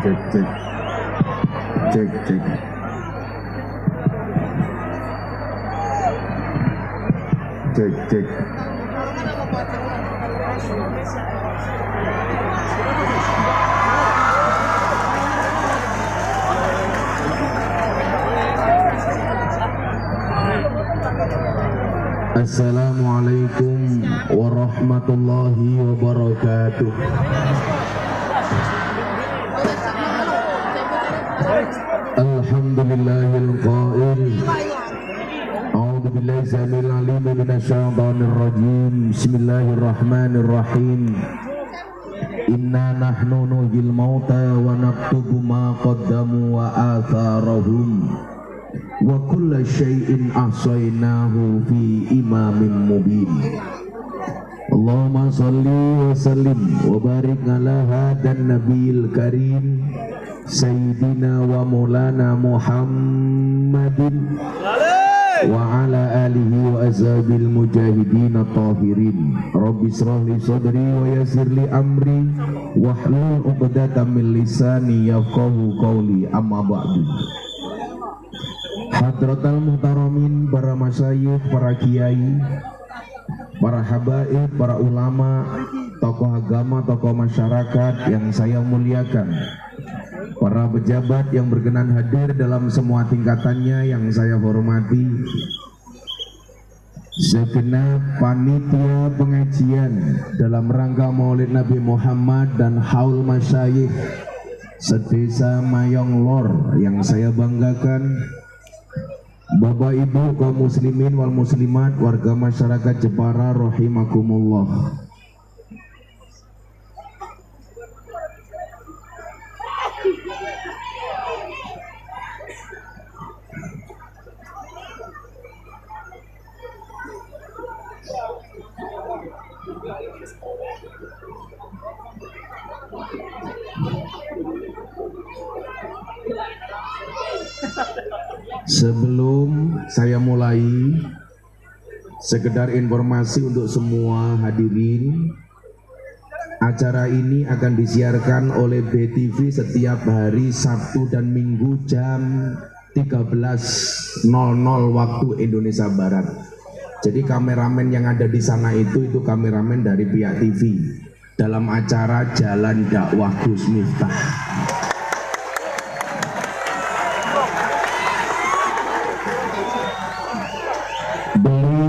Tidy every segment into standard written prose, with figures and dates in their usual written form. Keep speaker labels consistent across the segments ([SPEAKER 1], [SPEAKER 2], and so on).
[SPEAKER 1] Cek cek cek cek. Cek cek. Assalamualaikum warahmatullahi wabarakatuh. Alhamdulillahil qail. A'udzu billahi samil alim minasyaitonir rajim. Bismillahirrahmanirrahim. Inna nahnu nuhyil mauta wa naktubu ma qaddamu wa atharahum. Wa kulla syai'in ahsaynahu fi imamin mubin. Allahumma salli wa sallim wa barik ala hadan nabiyil karim Sayyidina wa maulana Muhammadin wa ala alihi wa azhabil mujahidin tahirin. Rabbi israh li sadri wa yassir li amri wahlul 'uqdatam min lisani yafqahu qawli. Amma ba'du. Hadratal muhtaramin, para masyayikh, para kiai, para habaib, para ulama, tokoh agama, tokoh masyarakat yang saya muliakan, para pejabat yang berkenan hadir dalam semua tingkatannya yang saya hormati, segenap panitia pengajian dalam rangka Maulid Nabi Muhammad dan haul masyayikh sedesa Mayong Lor yang saya banggakan, Bapak Ibu kaum muslimin wal muslimat, warga masyarakat Jepara rahimakumullah. Sebelum saya mulai, sekedar informasi untuk semua hadirin, acara ini akan disiarkan oleh BTV setiap hari Sabtu dan Minggu jam 13.00 waktu Indonesia Barat. Jadi kameramen yang ada di sana itu kameramen dari pihak TV dalam acara Jalan Dakwah Gus Miftah.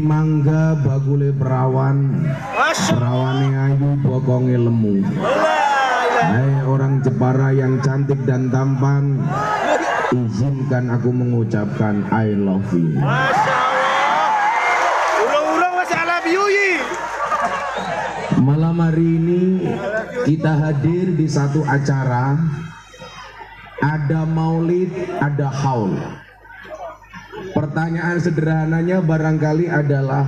[SPEAKER 1] Mangga bagule perawan, perawane ayu bokonge lemu. Hai orang Jepara yang cantik dan tampan, izinkan aku mengucapkan I love you.
[SPEAKER 2] Masya Allah. Urung-urung masih I love you.
[SPEAKER 1] Malam hari ini kita hadir di satu acara, ada maulid, ada haul. Pertanyaan sederhananya barangkali adalah,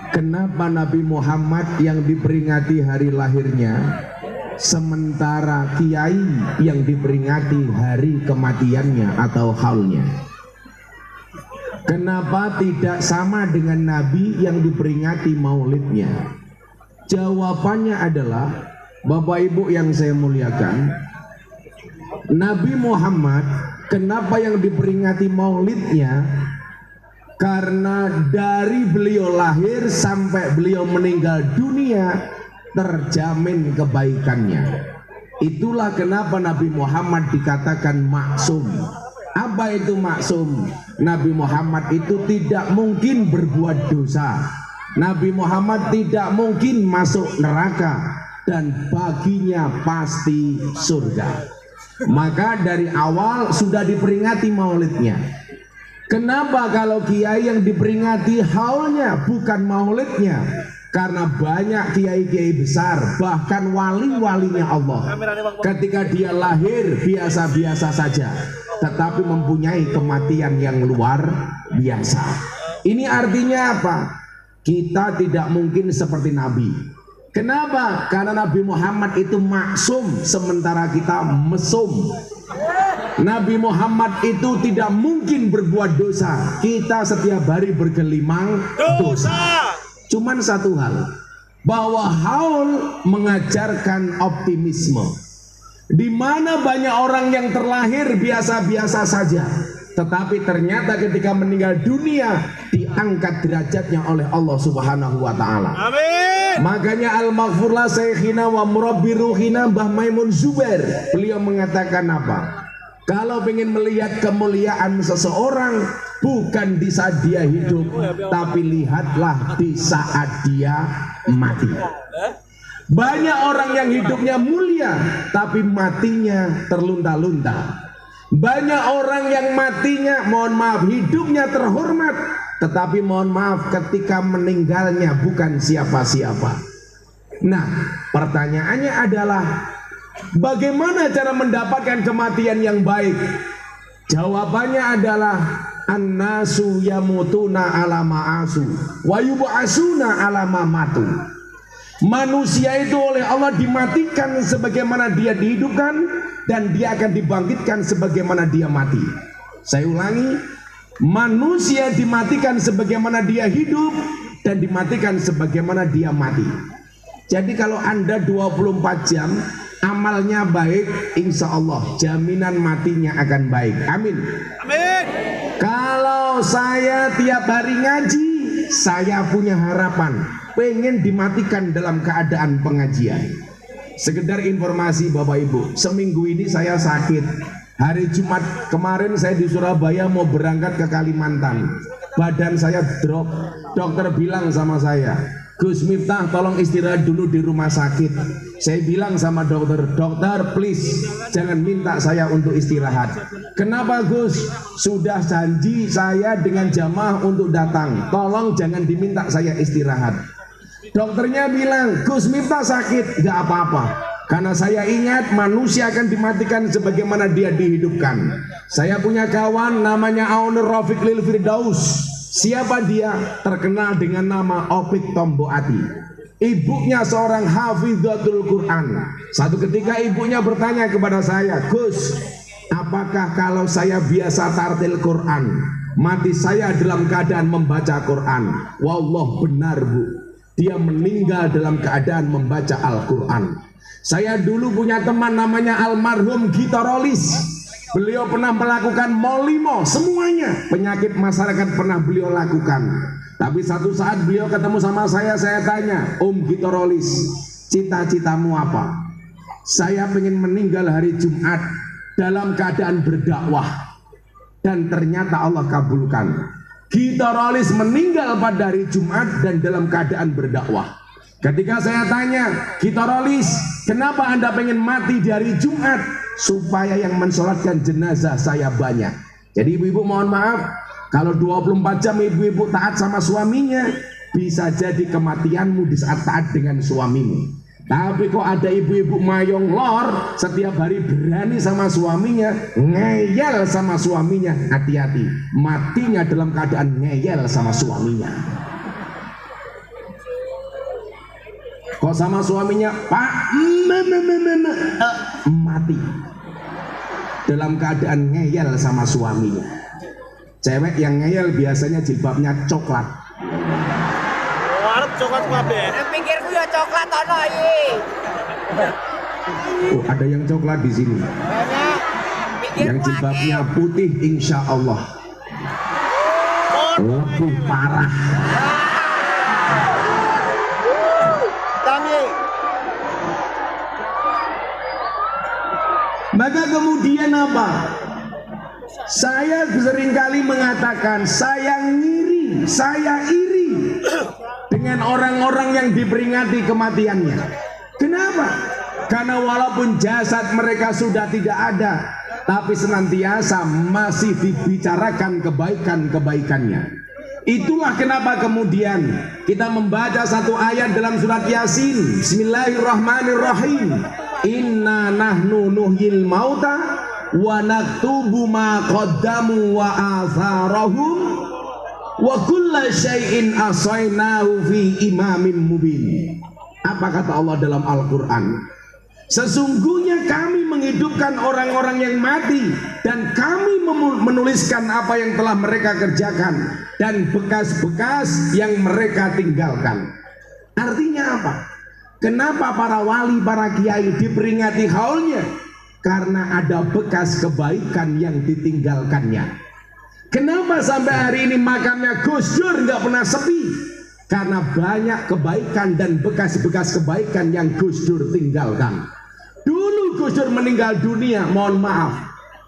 [SPEAKER 1] kenapa Nabi Muhammad yang diperingati hari lahirnya, sementara kiai yang diperingati hari kematiannya atau haulnya? Kenapa tidak sama dengan Nabi yang diperingati maulidnya? Jawabannya adalah, Bapak Ibu yang saya muliakan, Nabi Muhammad kenapa yang diperingati maulidnya? Karena dari beliau lahir sampai beliau meninggal dunia terjamin kebaikannya. Itulah kenapa Nabi Muhammad dikatakan maksum. Apa itu maksum? Nabi Muhammad itu tidak mungkin berbuat dosa. Nabi Muhammad tidak mungkin masuk neraka dan baginya pasti surga. Maka dari awal sudah diperingati maulidnya. Kenapa kalau kiai yang diperingati haulnya bukan maulidnya? Karena banyak kiai-kiai besar, bahkan wali-walinya Allah, ketika dia lahir biasa-biasa saja, tetapi mempunyai kematian yang luar biasa. Ini artinya apa? Kita tidak mungkin seperti Nabi. Kenapa? Karena Nabi Muhammad itu maksum, sementara kita mesum. Nabi Muhammad itu tidak mungkin berbuat dosa. Kita setiap hari bergelimang dosa. Cuman satu hal, bahwa haul mengajarkan optimisme. Di mana banyak orang yang terlahir biasa-biasa saja, tetapi ternyata ketika meninggal dunia diangkat derajatnya oleh Allah Subhanahu wa taala.
[SPEAKER 2] Amin.
[SPEAKER 1] Makanya al-maghfurlah syekhina wa murabbi ruhina Mbah Maimun Zubair, beliau mengatakan apa? Kalau ingin melihat kemuliaan seseorang bukan di saat dia hidup, tapi lihatlah di saat dia mati. Banyak orang yang hidupnya mulia tapi matinya terlunta-lunta. Banyak orang yang matinya, mohon maaf, hidupnya terhormat, tetapi mohon maaf ketika meninggalnya bukan siapa-siapa. Nah, pertanyaannya adalah bagaimana cara mendapatkan kematian yang baik? Jawabannya adalah annasu yamutuna ala ma'asu wa yub'asuna ala ma matu. Manusia itu oleh Allah dimatikan sebagaimana dia dihidupkan, dan dia akan dibangkitkan sebagaimana dia mati. Saya ulangi, manusia dimatikan sebagaimana dia hidup dan dimatikan sebagaimana dia mati. Jadi kalau Anda 24 jam amalnya baik, insya Allah jaminan matinya akan baik. Amin.
[SPEAKER 2] Amin.
[SPEAKER 1] Kalau saya tiap hari ngaji, saya punya harapan pengen dimatikan dalam keadaan pengajian. Sekedar informasi Bapak Ibu, seminggu ini saya sakit. Hari Jumat kemarin saya di Surabaya mau berangkat ke Kalimantan. Badan saya drop. Dokter bilang sama saya, Gus Miftah tolong istirahat dulu di rumah sakit. Saya bilang sama dokter, dokter please jangan minta saya untuk istirahat. Kenapa Gus? Sudah janji saya dengan jamaah untuk datang. Tolong jangan diminta saya istirahat. Dokternya bilang, Gus Miftah sakit, gak apa-apa, karena saya ingat manusia akan dimatikan sebagaimana dia dihidupkan. Saya punya kawan namanya Aunur Rafiq Lil Firdaus. Siapa dia? Terkenal dengan nama Opik Tomboati. Ibunya seorang hafidhatul Quran. Satu ketika ibunya bertanya kepada saya, Gus, apakah kalau saya biasa tartil Quran, mati saya dalam keadaan membaca Quran? Wallah benar Bu, dia meninggal dalam keadaan membaca Al-Quran. Saya dulu punya teman namanya almarhum Gitarolis. Beliau pernah melakukan molimo, semuanya penyakit masyarakat pernah beliau lakukan. Tapi satu saat beliau ketemu sama saya tanya, Om Gitarolis, cita-citamu apa? Saya pengen meninggal hari Jumat dalam keadaan berdakwah. Dan ternyata Allah kabulkan. Gitarolis meninggal pada hari Jumat dan dalam keadaan berdakwah. Ketika saya tanya, Gitarolis, kenapa Anda pengen mati di hari Jumat? Supaya yang mensolatkan jenazah saya banyak. Jadi ibu-ibu mohon maaf, kalau 24 jam ibu-ibu taat sama suaminya, bisa jadi kematianmu di saat taat dengan suamimu. Tapi kok ada ibu-ibu mayong lor, setiap hari berani sama suaminya, ngeyel sama suaminya, hati-hati, matinya dalam keadaan ngeyel sama suaminya. Kok sama suaminya, Pak, mati dalam keadaan ngeyel sama suaminya. Cewek yang ngeyel biasanya jilbabnya coklat.
[SPEAKER 2] Arep coklat kabeh.
[SPEAKER 3] Pikirku ya coklat ono iki.
[SPEAKER 1] Oh, ada yang coklat di sini. Yang jilbabnya putih, insya Allah lebih parah. Maka kemudian apa? Saya seringkali mengatakan saya ngiri, saya iri dengan orang-orang yang diperingati kematiannya. Kenapa? Karena walaupun jasad mereka sudah tidak ada, tapi senantiasa masih dibicarakan kebaikan-kebaikannya. Itulah kenapa kemudian kita membaca satu ayat dalam surat Yasin. Bismillahirrahmanirrahim. Inna nahnu nuhyil mauta wa naktubu ma qaddamu wa atharahum wa kulla syai'in asainahu fi imamin mubin. Apa kata Allah dalam Al-Quran? Sesungguhnya kami menghidupkan orang-orang yang mati, dan kami menuliskan apa yang telah mereka kerjakan dan bekas-bekas yang mereka tinggalkan. Artinya apa? Kenapa para wali, para kiai diperingati haulnya? karena ada bekas kebaikan yang ditinggalkannya. Kenapa sampai hari ini makamnya Gus Dur nggak pernah sepi? Karena banyak kebaikan dan bekas-bekas kebaikan yang Gus Dur tinggalkan. Dulu Gus Dur meninggal dunia, mohon maaf,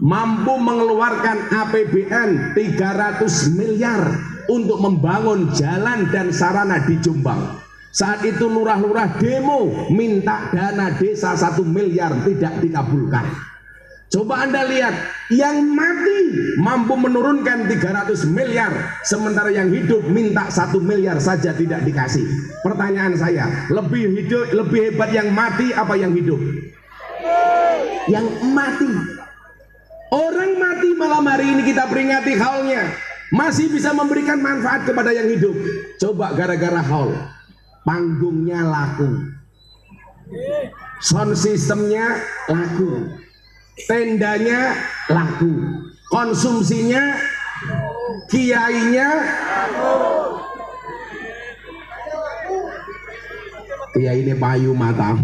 [SPEAKER 1] mampu mengeluarkan APBN 300 miliar untuk membangun jalan dan sarana di Jombang. Saat itu lurah-lurah demo minta dana desa 1 miliar, tidak dikabulkan. Coba Anda lihat, yang mati mampu menurunkan 300 miliar, sementara yang hidup minta 1 miliar saja tidak dikasih. Pertanyaan saya, lebih hebat yang mati apa yang hidup? Yang mati. Orang mati malam hari ini kita peringati haulnya, masih bisa memberikan manfaat kepada yang hidup. Coba gara-gara haul, panggungnya laku, sound systemnya laku, tendanya laku, konsumsinya, kiainya, kiai ini payu mata,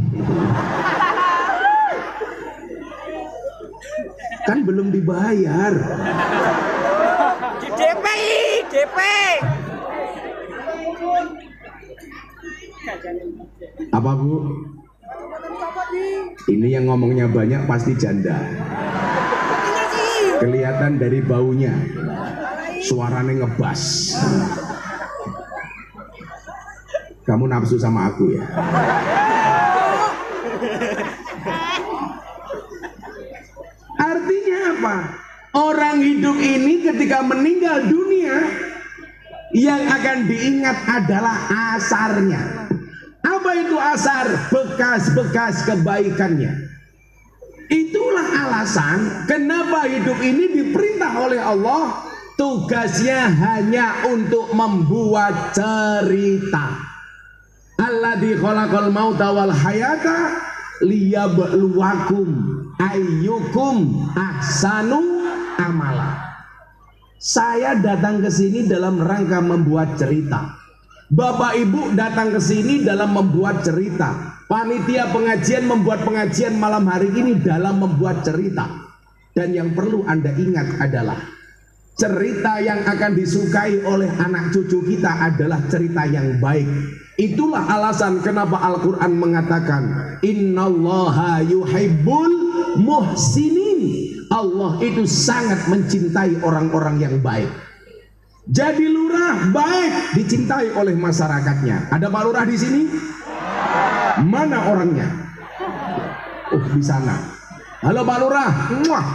[SPEAKER 1] kan belum dibayar.
[SPEAKER 3] Di DP, DP.
[SPEAKER 1] Apa Bu? Ini yang ngomongnya banyak pasti janda. Kelihatan dari baunya, suaranya ngebas. Kamu nafsu sama aku ya? Artinya apa? Orang hidup ini ketika meninggal dunia, yang akan diingat adalah asarnya. Apa itu asar? Bekas-bekas kebaikannya. Itulah alasan kenapa hidup ini diperintah oleh Allah, tugasnya hanya untuk membuat cerita. Alladzi khalaqal mauta wal hayata liyabluwakum ayyukum ahsanu amala. Saya datang ke sini dalam rangka membuat cerita. Bapak Ibu datang ke sini dalam membuat cerita. Panitia pengajian membuat pengajian malam hari ini dalam membuat cerita. Dan yang perlu Anda ingat adalah cerita yang akan disukai oleh anak cucu kita adalah cerita yang baik. Itulah alasan kenapa Al-Quran mengatakan innallaha yuhibbul muhsinin. Allah itu sangat mencintai orang-orang yang baik. Jadi lurah baik, dicintai oleh masyarakatnya. Ada Pak Lurah di sini? Mana orangnya? Oh, di sana. Halo Pak Lurah. Muah.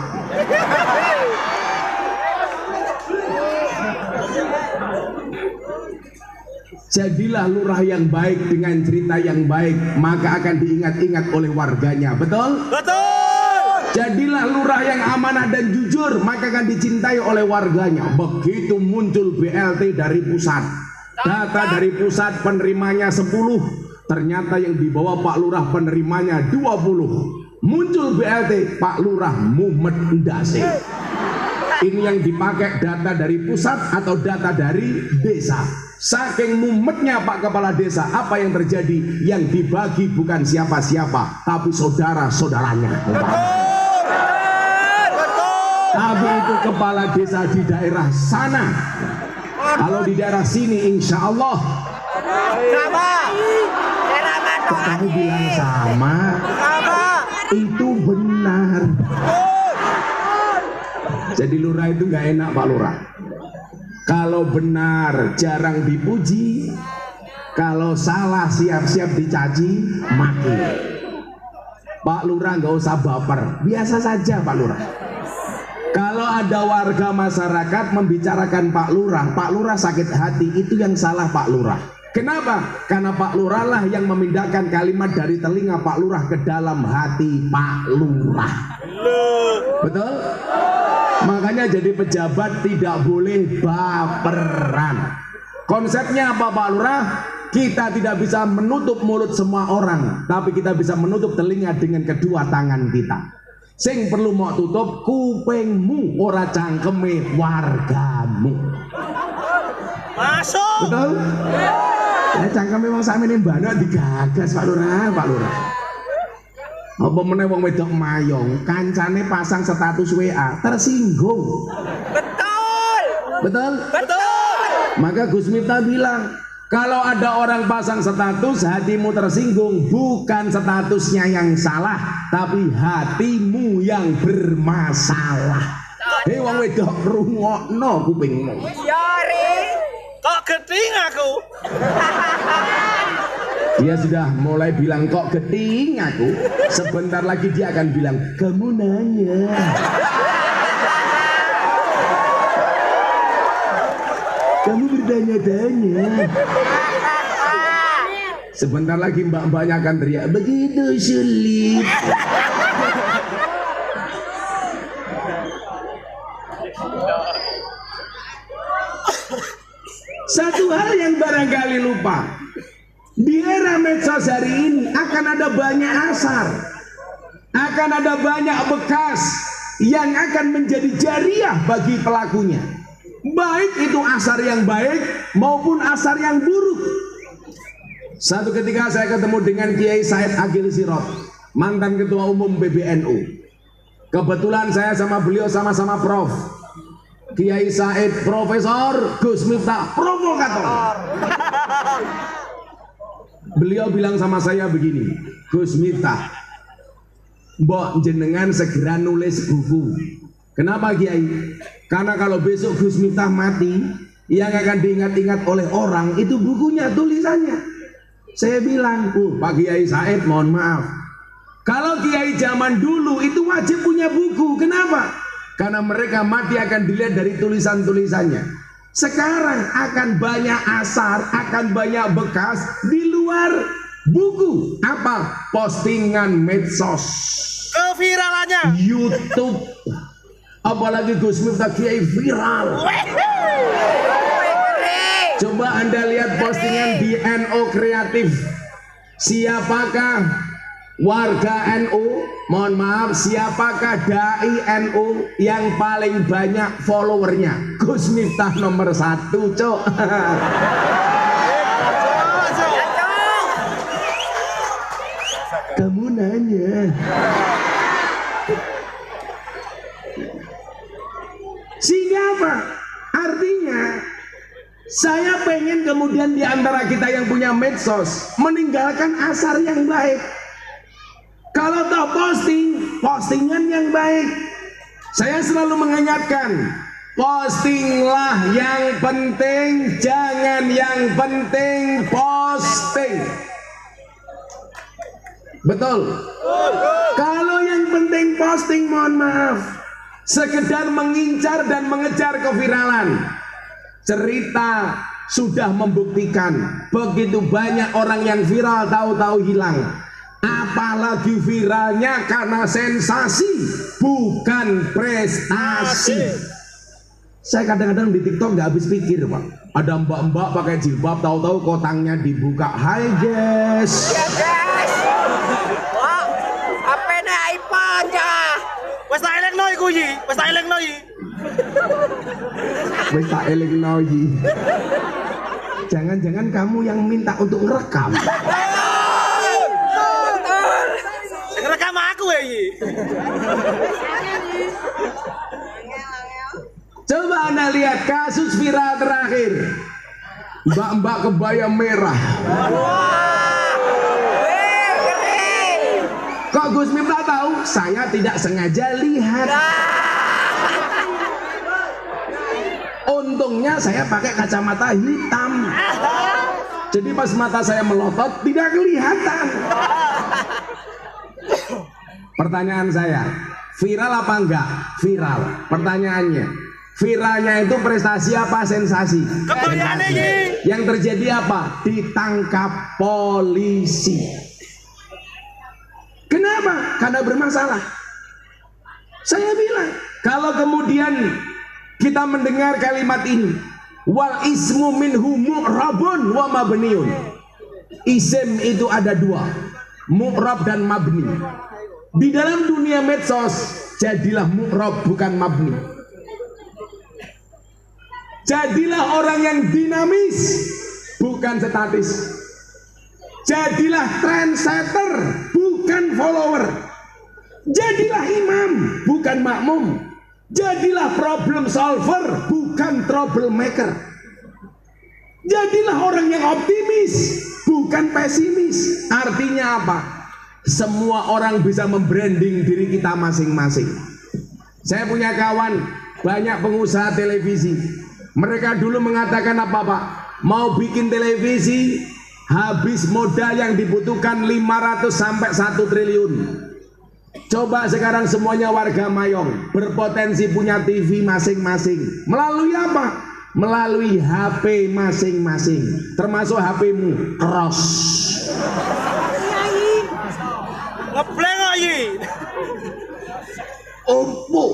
[SPEAKER 1] Jadilah lurah yang baik dengan cerita yang baik, maka akan diingat-ingat oleh warganya. Betul?
[SPEAKER 2] Betul.
[SPEAKER 1] Jadilah lurah yang amanah dan jujur, maka akan dicintai oleh warganya. Begitu muncul BLT dari pusat, data dari pusat penerimanya 10, ternyata yang dibawa Pak Lurah penerimanya 20. Muncul BLT, Pak Lurah mumet ndase. Ini yang dipakai data dari pusat atau data dari desa. Saking mumetnya Pak Kepala Desa, apa yang terjadi? Yang dibagi bukan siapa-siapa, tapi saudara-saudaranya. Tapi itu kepala desa di daerah sana. Kalau di daerah sini insya Allah
[SPEAKER 3] Sama. Daerah mana?
[SPEAKER 1] kamu bilang sama,
[SPEAKER 3] Sama.
[SPEAKER 1] itu benar. Jadi lurah itu nggak enak Pak Lurah. Kalau benar jarang dipuji, kalau salah siap-siap dicaci maki. Pak Lurah nggak usah baper, biasa saja Pak Lurah. Kalau ada warga masyarakat membicarakan Pak Lurah sakit hati, itu yang salah Pak Lurah. Kenapa? Karena Pak Lurah lah yang memindahkan kalimat dari telinga Pak Lurah ke dalam hati Pak Lurah. Betul? Makanya jadi pejabat tidak boleh baperan. Konsepnya apa Pak Lurah? Kita tidak bisa menutup mulut semua orang, tapi kita bisa menutup telinga dengan kedua tangan kita. Sing perlu mau tutup kupingmu, ora cangkeme wargamu.
[SPEAKER 2] Masuk.
[SPEAKER 1] Betul? Ya cangkeme wong sakmene mbana digagas Pak Lurah, Pak Lurah. Apa meneh wong wedok mayong, kancane pasang status WA, tersinggung.
[SPEAKER 3] Betul.
[SPEAKER 1] Betul?
[SPEAKER 3] Betul.
[SPEAKER 1] Maka Gus Miftah bilang, kalau ada orang pasang status hatimu tersinggung, bukan statusnya yang salah, tapi hatimu yang bermasalah. Hei wong wedok, rungokno kupingmu.
[SPEAKER 3] Yari.
[SPEAKER 2] Kok geting aku?
[SPEAKER 1] Dia sudah mulai bilang kok geting aku. Sebentar lagi dia akan bilang, kamu nanya. Kamu bertanya-tanya. Sebentar lagi mbak-mbaknya akan teriak, begitu sulit. Satu hal yang barangkali lupa, di era medsos hari ini akan ada banyak asar, akan ada banyak bekas yang akan menjadi jariah bagi pelakunya. Baik itu asar yang baik maupun asar yang buruk. Satu ketika saya ketemu dengan Kiai Said Agil Sirot, mantan ketua umum PBNU. Kebetulan saya sama beliau sama-sama prof. Kiai Said Profesor, Gus Miftah provokator. Beliau bilang sama saya begini, Gus Miftah, mbok jenengan segera nulis buku. Kenapa Kiai? Karena kalau besok Gus Miftah mati, yang akan diingat-ingat oleh orang itu bukunya, tulisannya. Saya bilang, Pak Kiai Said, mohon maaf, kalau Kiai zaman dulu itu wajib punya buku. Kenapa? Karena mereka mati akan dilihat dari tulisan-tulisannya. Sekarang akan banyak asar, akan banyak bekas di luar buku. Apa? Postingan medsos,
[SPEAKER 2] Keviralannya.
[SPEAKER 1] YouTube. Apalagi Gus Miftah Kiai viral. Coba Anda lihat postingan di NO Kreatif. Siapakah warga NU, mohon maaf, siapakah dai NU yang paling banyak followernya? Gus Miftah nomor 1, cok. Kamu nanya. Sehingga apa? Artinya saya pengen kemudian di antara kita yang punya medsos meninggalkan asar yang baik. Kalau toh postingan yang baik. Saya selalu mengingatkan, postinglah yang penting, jangan yang penting posting. Betul? Kalau yang penting posting, mohon maaf, sekedar mengincar dan mengejar keviralan. Cerita sudah membuktikan begitu banyak orang yang viral tahu-tahu hilang. Apalagi viralnya karena sensasi, bukan prestasi. Saya kadang-kadang di TikTok nggak habis pikir, Pak. Ada mbak-mbak pakai jilbab, tahu-tahu kotangnya dibuka. Hai guys.
[SPEAKER 3] Ya guys. Wah, apa nih iPhone ya?
[SPEAKER 2] Wes tak elekno iku iki, wes tak elekno iki.
[SPEAKER 1] Wes tak elekno iki. Jangan-jangan kamu yang minta untuk ngerekam.
[SPEAKER 2] Rekam aku ya iki.
[SPEAKER 1] Coba Anda lihat kasus viral terakhir. Mbak-mbak kebaya merah. Kok Gus Miftah tahu? Saya tidak sengaja lihat. Untungnya saya pakai kacamata hitam. Jadi pas mata saya melotot tidak kelihatan. Pertanyaan saya, viral apa enggak? Viral. Pertanyaannya, viralnya itu prestasi apa sensasi?
[SPEAKER 2] Kebayane iki.
[SPEAKER 1] Yang terjadi apa? Ditangkap polisi. Kenapa? Karena bermasalah. Saya bilang, kalau kemudian kita mendengar kalimat ini, wal ismu minhu mu'rabun wa mabniun. Isim itu ada dua, mu'rab dan mabni. Di dalam dunia medsos, jadilah mu'rab bukan mabni. Jadilah orang yang dinamis, bukan statis. Jadilah trendsetter, bukan cari follower. Jadilah imam, bukan makmum. Jadilah problem solver, bukan troublemaker. Jadilah orang yang optimis, bukan pesimis. Artinya apa? Semua orang bisa membranding diri kita masing-masing. Saya punya kawan, banyak pengusaha televisi. Mereka dulu mengatakan apa Pak? Mau bikin televisi, habis modal yang dibutuhkan 500 sampai 1 triliun. Coba sekarang semuanya warga Mayong berpotensi punya TV masing-masing. Melalui apa? Melalui HP masing-masing. Termasuk HP-mu, Cross.
[SPEAKER 2] Ngebleng aja.
[SPEAKER 1] Oppo.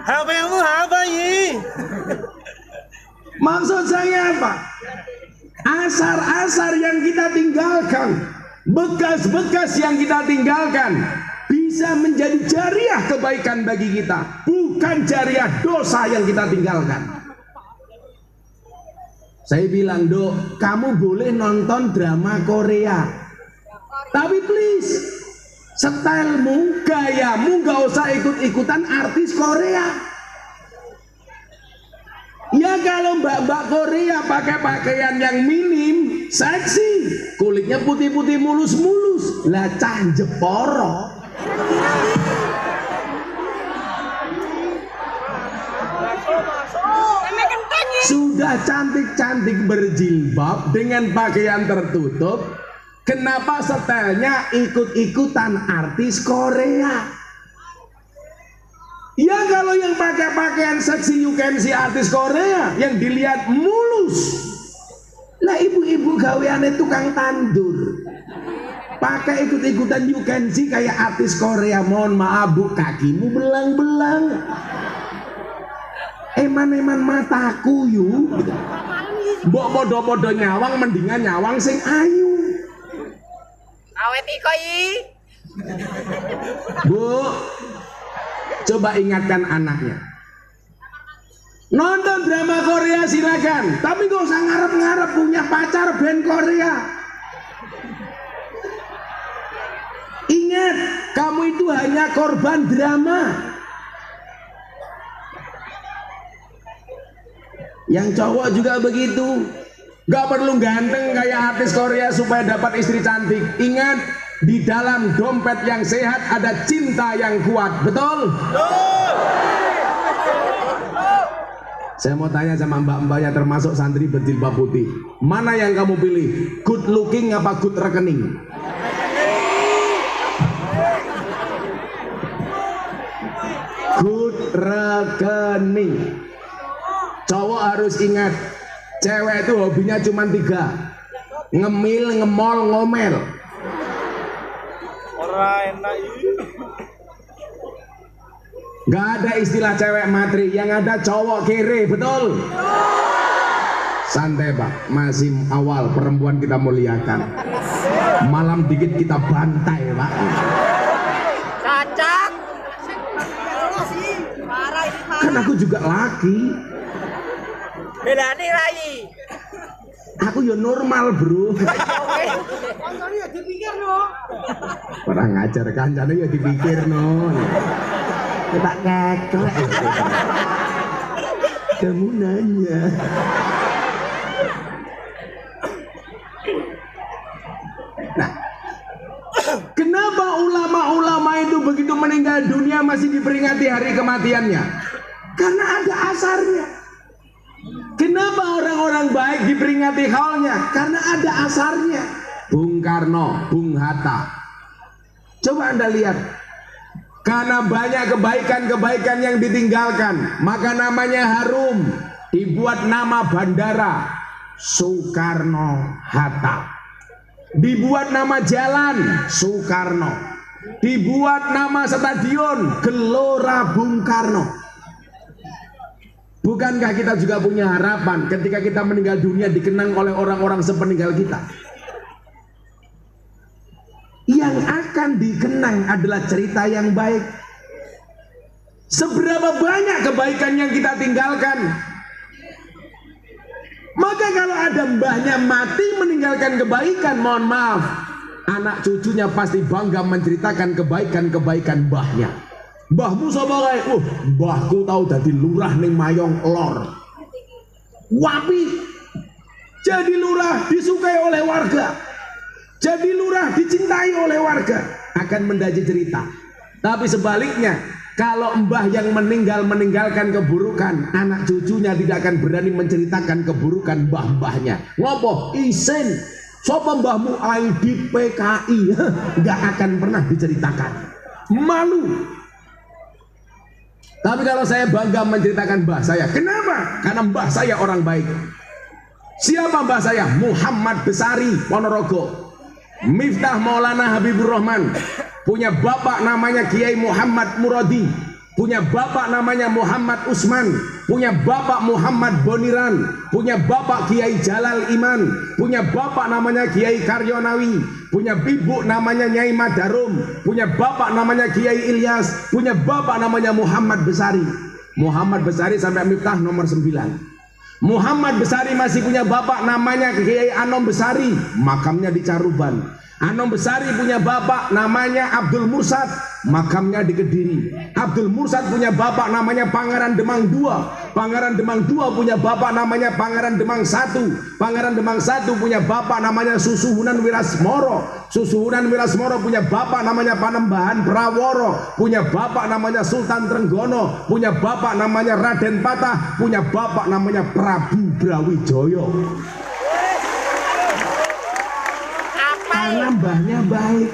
[SPEAKER 2] HP-mu apa ini?
[SPEAKER 1] Maksud saya apa? Asar-asar yang kita tinggalkan, bekas-bekas yang kita tinggalkan bisa menjadi jariah kebaikan bagi kita, bukan jariah dosa yang kita tinggalkan. Saya bilang, Dok, kamu boleh nonton drama Korea, tapi please, stylemu, gayamu gak usah ikut-ikutan artis Korea. Ya kalau mbak-mbak Korea pakai pakaian yang minim, seksi, kulitnya putih-putih mulus-mulus, lah cah Jeporo. Sudah cantik-cantik berjilbab dengan pakaian tertutup, kenapa stylenya ikut-ikutan artis Korea? Ya kalau yang pakai pakaian seksi you can see artis Korea yang dilihat mulus. Lah ibu-ibu gaweane tukang tandur. Pakai ikut-ikutan you can see kayak artis Korea. Mohon maaf Bu, kakimu belang-belang. Eman-eman mataku yu. Mbok podo-podo nyawang mendingan nyawang sing ayu.
[SPEAKER 3] Awet iko yi.
[SPEAKER 1] Bu, coba ingatkan anaknya. Nonton drama Korea silakan, tapi gak usah ngarep-ngarep punya pacar band Korea. Ingat, kamu itu hanya korban drama. Yang cowok juga begitu. Gak perlu ganteng kayak artis Korea supaya dapat istri cantik. Ingat, di dalam dompet yang sehat ada cinta yang kuat. Betul? Saya mau tanya sama mbak-mbaknya termasuk santri berjilbab putih. Mana yang kamu pilih? Good looking apa good rekening? Good rekening. Cowok harus ingat, cewek itu hobinya cuma 3. Ngemil, ngemol, ngomel.
[SPEAKER 2] Orang enak ini.
[SPEAKER 1] Gak ada istilah cewek matri, yang ada cowok kere, betul? Santai Pak, masih awal, perempuan kita muliakan. Malam dikit kita bantai Pak.
[SPEAKER 3] Cacak.
[SPEAKER 1] Kan aku juga laki.
[SPEAKER 3] Beda nih Rai.
[SPEAKER 1] Aku ya normal bro. Orang ngajar kancane ya dipikir no. Kita keklek. Kamu nanya. Nah, kenapa ulama-ulama itu begitu meninggal dunia masih diperingati hari kematiannya? Karena ada asarnya. Kenapa orang-orang baik diperingati haulnya? Karena ada asarnya. Bung Karno, Bung Hatta. Coba Anda lihat. Karena banyak kebaikan-kebaikan yang ditinggalkan, maka namanya harum. Dibuat nama bandara Soekarno-Hatta. Dibuat nama jalan Soekarno. Dibuat nama stadion Gelora Bung Karno. Bukankah kita juga punya harapan ketika kita meninggal dunia dikenang oleh orang-orang sepeninggal kita? Yang akan dikenang adalah cerita yang baik. Seberapa banyak kebaikan yang kita tinggalkan? Maka kalau ada mbahnya mati meninggalkan kebaikan, mohon maaf, anak cucunya pasti bangga menceritakan kebaikan-kebaikan mbahnya. Mbahmu sapa kae? Mbahku tahu dadi lurah ning Mayong Lor. Wapi. Jadi lurah disukai oleh warga. Jadi lurah dicintai oleh warga. Akan mendaji cerita. Tapi sebaliknya, kalau mbah yang meninggalkan keburukan, anak cucunya tidak akan berani menceritakan keburukan mbah-mbahnya. Ngopo? Isin. Sapa mbahmu? ID PKI. Nggak akan pernah diceritakan. Malu. Tapi kalau saya bangga menceritakan mbah saya, kenapa? Karena mbah saya orang baik. Siapa mbah saya? Muhammad Besari Ponorogo. Miftah Maulana Habibur Rahman. Punya bapak namanya Kiai Muhammad Muradi. Punya bapak namanya Muhammad Usman. Punya bapak Muhammad Boniran. Punya bapak Kiai Jalal Iman. Punya bapak namanya Kiai Karyonawi. Punya ibu namanya Nyai Madarum. Punya bapak namanya Kiai Ilyas. Punya bapak namanya Muhammad Besari. Muhammad Besari sampai Miftah nomor 9. Muhammad Besari masih punya bapak namanya Kiai Anom Besari, makamnya di Caruban. Anom Besari punya bapak namanya Abdul Mursad, makamnya di Kediri. Abdul Mursad punya bapak namanya Pangeran Demang II. Pangeran Demang II punya bapak namanya Pangeran Demang I. Pangeran Demang I punya bapak namanya Susuhunan Wirasmoro. Susuhunan Wirasmoro punya bapak namanya Panembahan Praworo. Punya bapak namanya Sultan Trenggono. Punya bapak namanya Raden Patah. Punya bapak namanya Prabu Brawijaya. Karena mbahnya baik.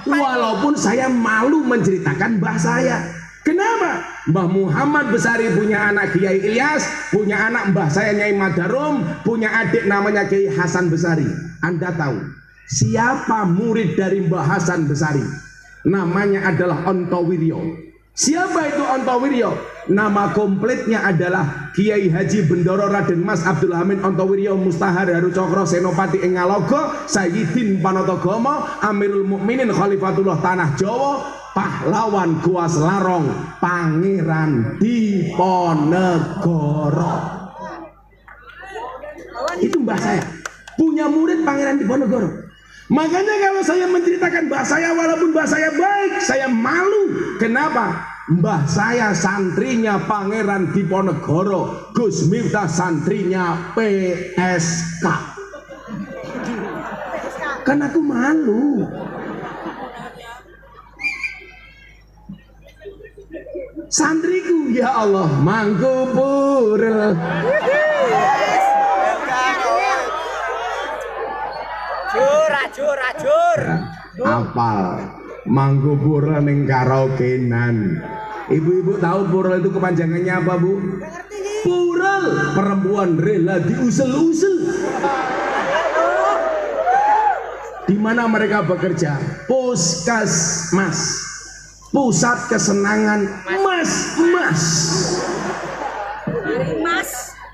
[SPEAKER 1] Walaupun saya malu menceritakan mbah saya. Kenapa? Mbah Muhammad Besari punya anak Kiai Ilyas, punya anak mbah saya Nyai Madarum, punya adik namanya Kiai Hasan Besari. Anda tahu siapa murid dari Mbah Hasan Besari? Namanya adalah Ontowiryo. Siapa itu Ontowiryo? Nama komplitnya adalah Kiai Haji Bendoro Raden Mas Abdul Hamid Ontowiryo Mustahar Haru Cokro Senopati ing Ngalogo Sayyidin Panatagomo Amirul Mukminin Khalifatullah Tanah Jawa Pahlawan Kuas Larong Pangeran Diponegoro. Itu mbah saya, punya murid Pangeran Diponegoro. Makanya kalau saya menceritakan mbah saya, walaupun mbah saya baik, saya malu. Kenapa? Mbah saya santrinya Pangeran Diponegoro, Gus Miftah santrinya PSK. Kan aku malu. Santriku, ya Allah, Mangkupurel. Jur. Apal Mangkupurel ning karaokenan. Ibu-ibu tahu purel itu kepanjangannya apa, Bu? Purel, perempuan rela diusel-usel. Di mana mereka bekerja? Puskesmas, pusat kesenangan mas.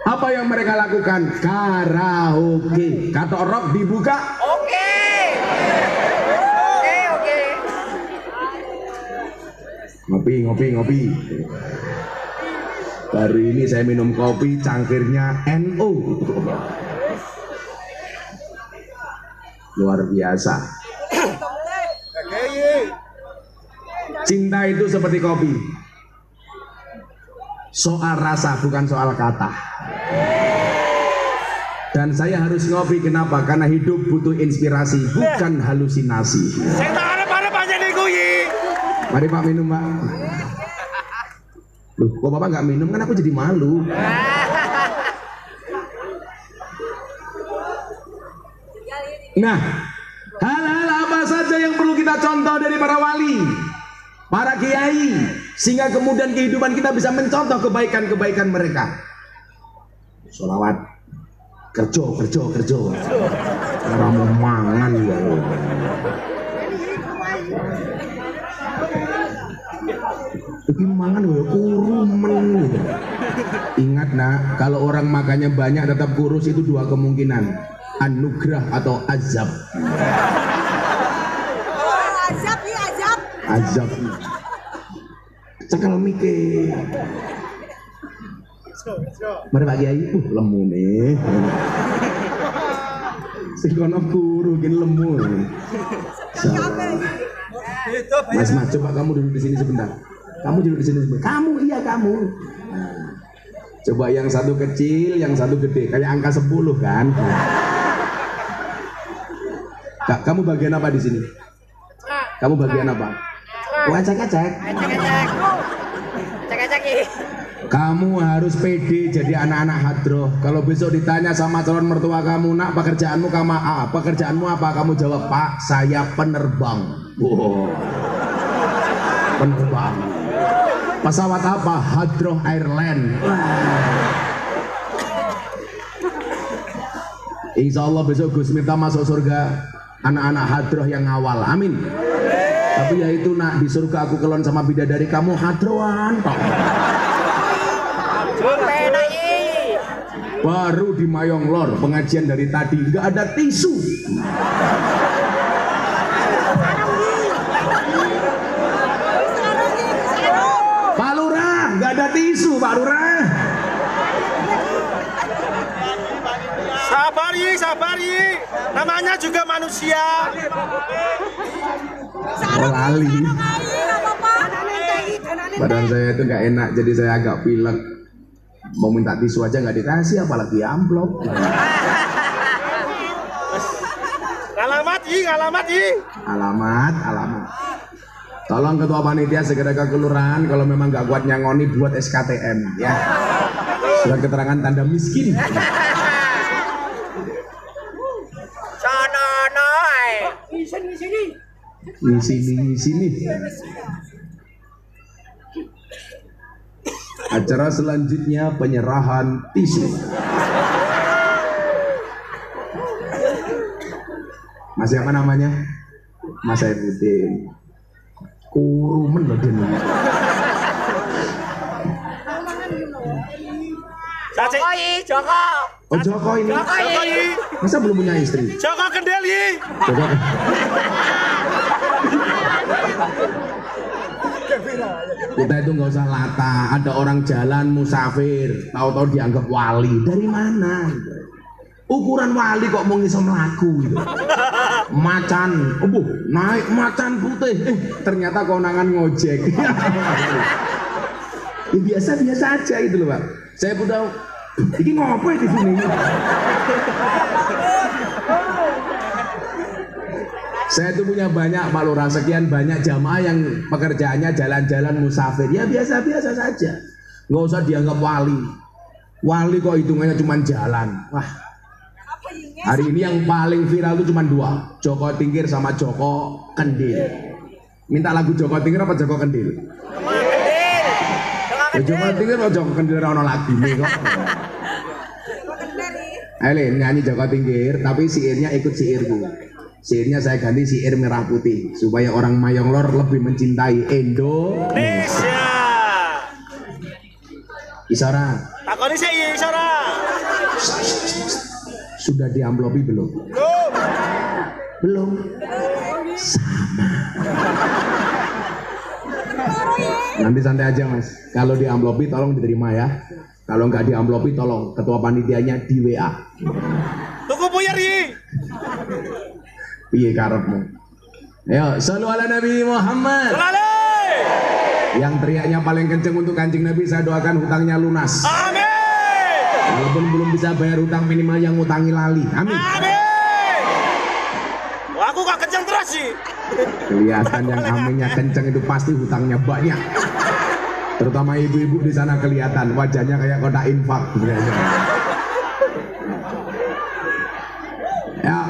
[SPEAKER 1] Apa yang mereka lakukan? Karaoke. Kata rock dibuka. Oke. Ngopi. Baru ini saya minum kopi cangkirnya NU. Luar biasa. Cinta itu seperti kopi. Soal rasa bukan soal kata. Dan saya harus ngopi, kenapa? Karena hidup butuh inspirasi, bukan halusinasi. Mari Pak minum, Pak. Loh, kok Bapak nggak minum? Kan aku jadi malu. Nah, hal-hal apa saja yang perlu kita contoh dari para wali, para kiai, sehingga kemudian kehidupan kita bisa mencontoh kebaikan-kebaikan mereka. Sholawat, kerja. Orang mau mangan ya. Tapi mangan gue kurumen gitu. Ingat nak, kalau orang makannya banyak tetap kurus itu dua kemungkinan, anugerah atau azab. Azab. Cekal mikir. Mari Pak Kiai, lemu nih. Sing kono guru gini lemu. Mas, coba kamu duduk di sini sebentar. Kamu duduk di sini sebentar. Kamu, iya kamu. Nah, coba yang satu kecil, yang satu gede, kayak angka 10 kan? Kak, kamu bagian apa di sini? Kamu bagian apa? Cek. Kamu harus pede jadi anak-anak hadroh. Kalau besok ditanya sama calon mertua kamu, nak pekerjaanmu pekerjaanmu apa? Kamu jawab, Pak, saya penerbang. Wow. Penerbang. Pesawat apa? Hadroh Airline. Insya Allah besok Gus Miftah masuk surga anak-anak hadroh yang awal. Amin. Tapi ya itu nak, di surga aku kelon sama bidadari, kamu hadroan tok. Baru di Mayong Lor pengajian dari tadi nggak ada tisu. Pak Lurah nggak ada tisu, Pak Lurah.
[SPEAKER 2] Sabar Yi. Namanya juga manusia.
[SPEAKER 1] Lali. Badan saya itu nggak enak, jadi saya agak pilek. Mau minta tisu aja nggak dikasih, apalagi amplop.
[SPEAKER 2] Alamat Yi.
[SPEAKER 1] Alamat. Tolong ketua panitia segera ke kelurahan, kalau memang nggak kuat nyangoni buat SKTM ya. Surat keterangan tanda miskin. Di sini. Acara selanjutnya penyerahan tisu. Mas siapa namanya? Mas Saifuddin. Kurumen loh dia.
[SPEAKER 2] Joko.
[SPEAKER 1] Oh Joko ini. Masa belum punya istri?
[SPEAKER 2] Joko Kendel Yi.
[SPEAKER 1] Joko. Kita itu nggak usah lata. Ada orang jalan musafir, tahu-tahu dianggap wali. Dari mana? Ukuran wali kok mau ngiso melaku gitu. Macan, naik macan putih. Ternyata konangan ngojek. Ya, biasa-biasa aja gitu loh Pak. Saya udah, ini ngopo di sini? Saya itu punya banyak Pak Lurah, sekian banyak jamaah yang pekerjaannya jalan-jalan musafir. Ya biasa-biasa saja. Nggak usah dianggap wali. Wali kok hitungannya cuma jalan. Wah. Hari ini yang paling viral itu cuma 2. Joko Tingkir sama Joko Kendil. Minta lagu Joko Tingkir apa Joko Kendil? Joko Tingkir atau Joko Kendil ono lagi nih kok. Ayo nyanyi Joko Tingkir, tapi siirnya ikut siirku. Siirnya saya ganti siir merah putih supaya orang Mayong Lor lebih mencintai Indonesia. Isara.
[SPEAKER 2] Takoni sih Isara.
[SPEAKER 1] Sudah diamplopi belum? Belum. Sama. Nanti santai aja Mas. Kalau diamplopi tolong diterima ya. Kalau nggak diamplopi tolong ketua panitianya di WA.
[SPEAKER 2] Tunggu Buyar Yi.
[SPEAKER 1] Piye karepmu? Ayo, shollu ala Nabi Muhammad. Yang teriaknya paling kenceng untuk Kanjeng Nabi, saya doakan hutangnya lunas.
[SPEAKER 2] Amin.
[SPEAKER 1] Walaupun belum bisa bayar hutang, minimal yang ngutangi lali. Amin.
[SPEAKER 2] Amin. Wah, aku kok kenceng terus sih.
[SPEAKER 1] Kelihatan yang aminnya kenceng itu pasti hutangnya banyak. Terutama ibu-ibu di sana kelihatan wajahnya kayak kotak infak. Ya.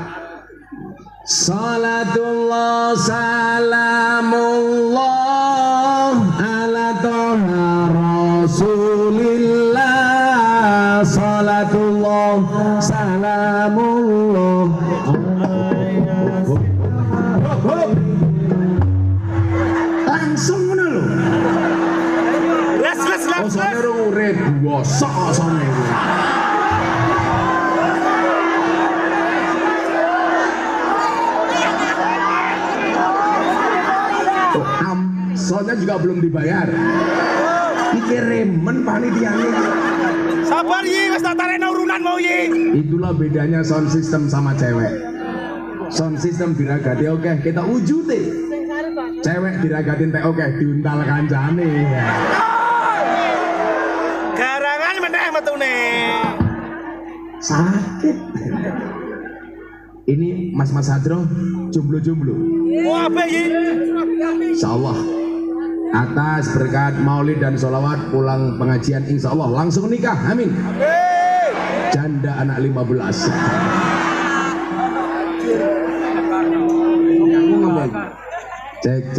[SPEAKER 1] Salatullah salamullah ala toha rasulillah. Salatullah salamullah. Langsung ngono lho.
[SPEAKER 2] Les.
[SPEAKER 1] Oh sone urip bosok sone. Soalnya juga belum dibayar. Iki remen panitiane.
[SPEAKER 2] Sabar Yi, wis tak tarekno urunan mau Yi.
[SPEAKER 1] Itulah bedanya sound system sama cewek. Sound system diragati oke, kita ujute. Cewek diragatin teh oke, diuntal kancane.
[SPEAKER 2] Garangan meneh metune.
[SPEAKER 1] Sakit. Ini Mas Hadro jomblo-jomblo.
[SPEAKER 2] Wah, apa Yi?
[SPEAKER 1] Insyaallah atas berkat maulid dan sholawat pulang pengajian insyaallah langsung nikah, amin. Janda anak 15. Cek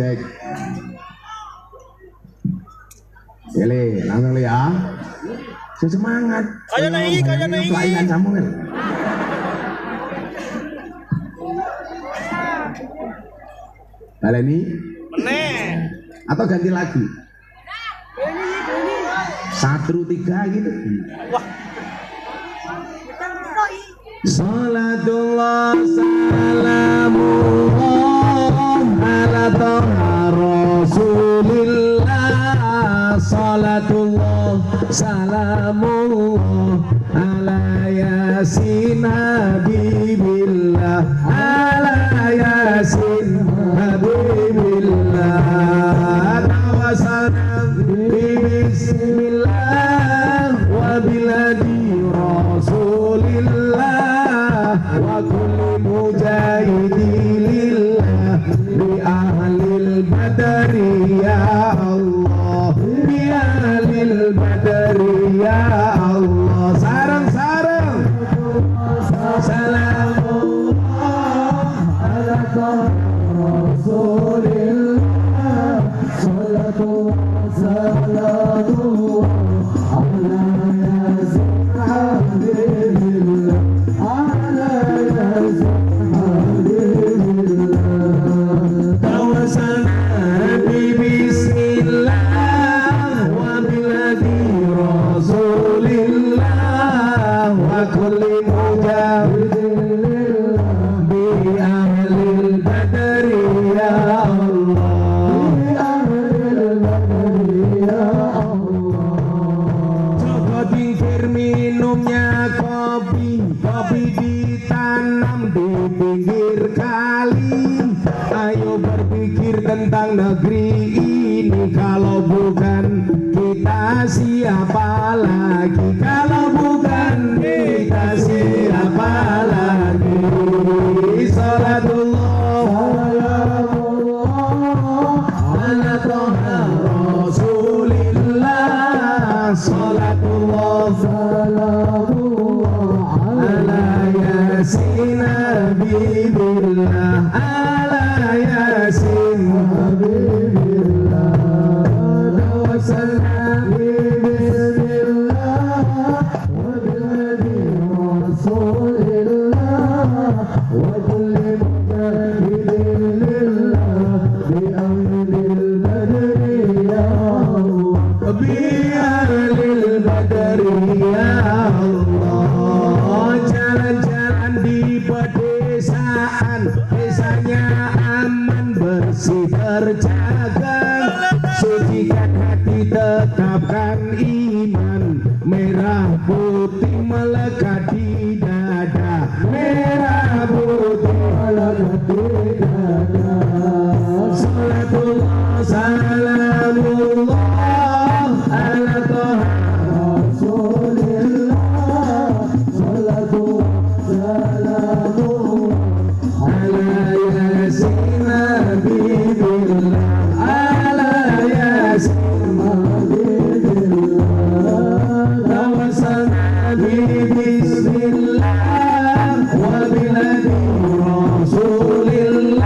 [SPEAKER 1] Ele langsung ya. Semangat.
[SPEAKER 2] Kayak naik.
[SPEAKER 1] Kelainan sambungan. Baleni
[SPEAKER 2] Meneh.
[SPEAKER 1] atau ganti lagi? Satru 3 gitu.
[SPEAKER 2] Wah.
[SPEAKER 1] Salatullah salamullah ala toha rasulillah. Salatullah salamullah ala yasin habibillah. Ala yasin habibillah. Tawasalam bismillah wa biladi rasulillah wa kulli mujahidilillah bi ahlil badari ya Allah, bi ahlil badari ya Allah. Sarang-sarang salamullah ala rasulillah. Salatu salamullah ala yasin habibillah. Ala yasin habibillah. Tawassana bi bismillah wa biladi rasulillah wa kulli mujahidillah bi ahlil badari ya Allah. Minumnya kopi ditanam di pinggir kali. Ayo berpikir tentang negeri ini. Kalau bukan kita siapa lagi? Kalau bukan kita siapa lagi? Salatullah ala toha rasulillah. Salatullah salamullah ala yasin habibillah. Ala yasin habibillah. Tawassana bi bismillah wa biladi rasulillah wa kulli mujahidilillah bi amril badri ya Allah, bi ahlil badri ya Allah. Jalan-jalan di pedesaan, desanya aman bersih terjaga. Sucikan hati, tetapkan iman. Merah putih melekat di dada. Merah putih melekat di dada. Salatullah salamullah ala toha rasulillah. Salatullah salamullah ala yasin habibillah. Ala yasin habibillah. Tawassana bi bismillah wa biladi rasulillah.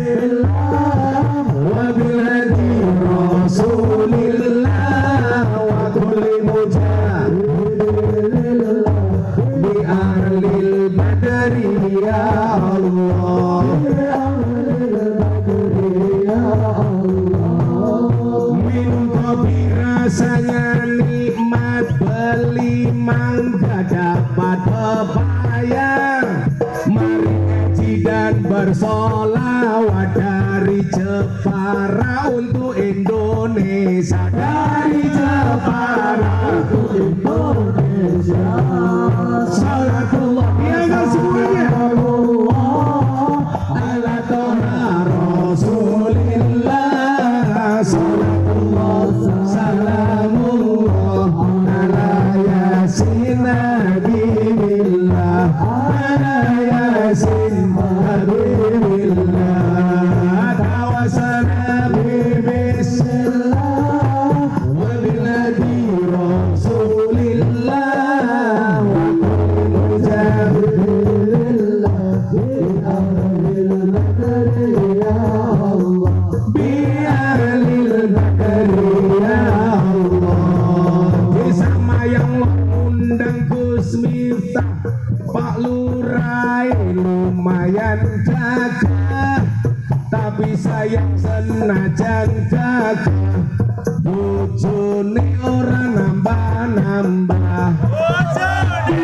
[SPEAKER 1] Bismillah wa bilhadi Rasulillah wa kulli mujahidin bi ahlil badri ya Allah. Rasanya nikmat beli mangga dapat pepaya. Mari ngaji dan bersolawat dari Jepara untuk Indonesia. Dari Jepara untuk Indonesia. Salatullah diangkat semuanya. Ala toha Rasulillah. Salatullah salamullah ala yasin habibillah ala yasin habibillah tawasana bismillah wa bilhadi Rasulillah wa kulli mujahidillah bi ahlil badri ya Allah bi ahlil badri ya undang Gus Miftah, Pak Lurah lumayan jaga, tapi sayang senajan jaga, bojone orang nambah-nambah, bojone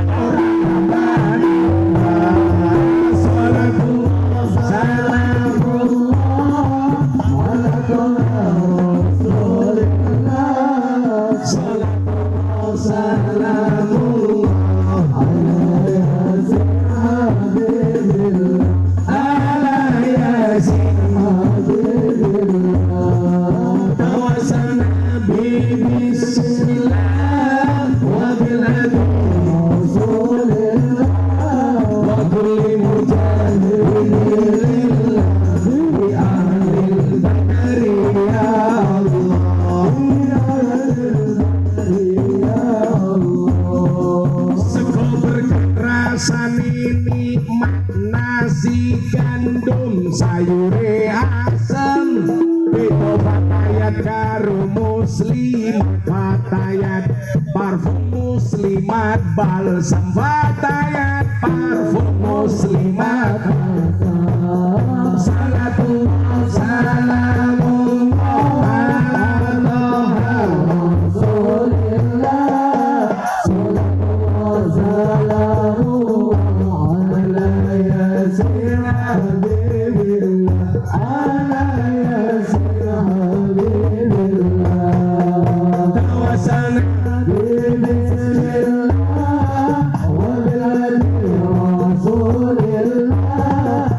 [SPEAKER 1] orang nambah-nambah. Salatullah salamullah ala Rasulillah. Salamullah ala yasin habibillah tawasana bismillah wa bilhadi Rasulillah wa kulli mujahidin bi ahlil badri ya Allah. Rasani nikmat nasi gandum sayure asem beda fatayat karo muslimat fatayat parfum muslimat balsam fatayat parfum muslimat salatullah salamullah ala Rasulillah salatullah salamullah ala yasin habibillah ala yasin habibillah tawasana bismillah wa bilhadi Rasulillah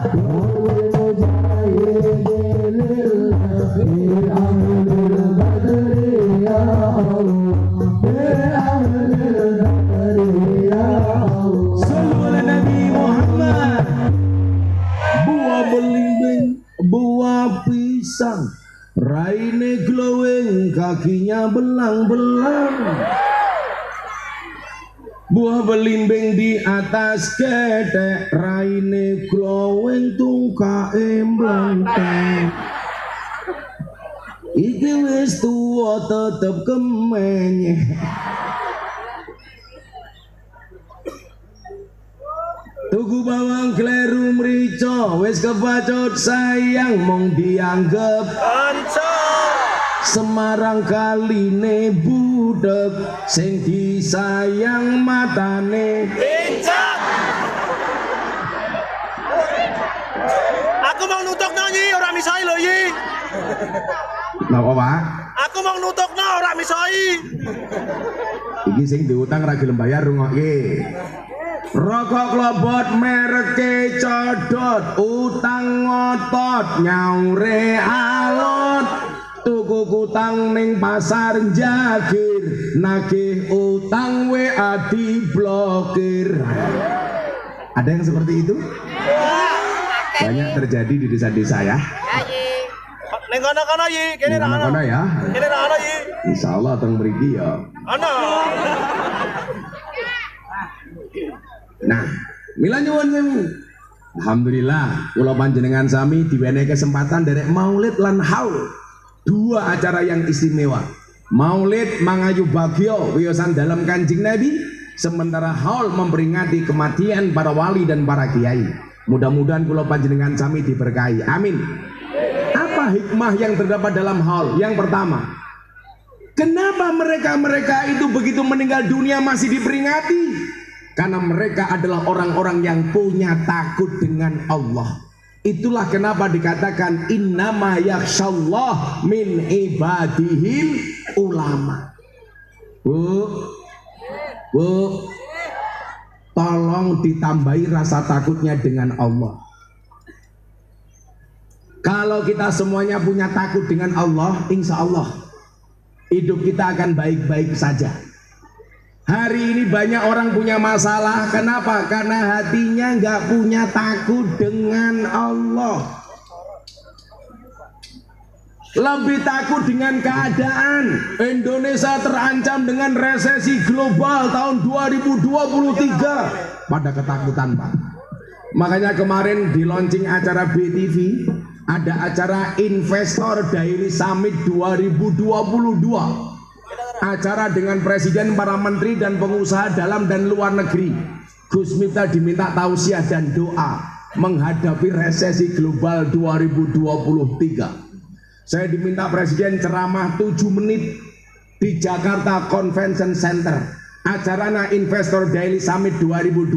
[SPEAKER 1] wa mujahidillah bi ahlil badri ya Allah bi ahlil badri ya Allah. Sallu ala Nabi Muhammad. Buah belimbing, buah pisang, raine glowing, kakinya belang-belang. Buah belimbing di atas ketek, raine glowing, tungkae mblenteng. Iki wis tuwa tetep kemenyeh. Tuku bawang kleru mrica wis kebacut sayang mong dianggep
[SPEAKER 2] Anca
[SPEAKER 1] Semarang kaline budek sing disayang matane
[SPEAKER 2] Becak. Aku mau nutuk nyanyi orang misai lo yi.
[SPEAKER 1] napa Pak?
[SPEAKER 2] Aku mau nutuk orang misai.
[SPEAKER 1] Iki sing diutang ra gelem bayar rungokke. Rokok klobot mereke codot, utang ngotot nyaure alot, tuku kutang ning pasar Jagir, nagih utang WA diblokir. Ada yang seperti itu? Banyak terjadi di desa-desa ya.
[SPEAKER 2] Neng kono yi, kene ra
[SPEAKER 1] Kono
[SPEAKER 2] ana.
[SPEAKER 1] ya.
[SPEAKER 2] Kene ra ana yi.
[SPEAKER 1] Insyaallah teng mriki ya.
[SPEAKER 2] Ana.
[SPEAKER 1] Nah, mila nyuwun sewu. Alhamdulillah, kula panjenengan sami diwenehi kesempatan derek maulid lan haul. Dua acara yang istimewa. Maulid mangayu bagyo wiyosan dalam Kanjeng Nabi, sementara haul memperingati kematian para wali dan para kiai. Mudah-mudahan kula panjenengan sami diberkahi. Amin. Apa hikmah yang terdapat dalam haul? Yang pertama, kenapa mereka itu begitu meninggal dunia masih diperingati? Karena mereka adalah orang-orang yang punya takut dengan Allah. Itulah kenapa dikatakan innama yakhshallah min ibadihil ulama. Bu, tolong ditambahi rasa takutnya dengan Allah. Kalau kita semuanya punya takut dengan Allah, insya Allah hidup kita akan baik-baik saja. Hari ini banyak orang punya masalah. Kenapa? Karena hatinya nggak punya takut dengan Allah. Lebih takut dengan keadaan. Indonesia terancam dengan resesi global tahun 2023. Pada ketakutan, Pak. Makanya kemarin di launching acara BTV ada acara Investor Daily Summit 2022. Acara dengan presiden, para menteri dan pengusaha dalam dan luar negeri. Gus Miftah diminta tausiah dan doa menghadapi resesi global 2023. Saya diminta presiden ceramah 7 menit di Jakarta Convention Center. Acaranya Investor Daily Summit 2022.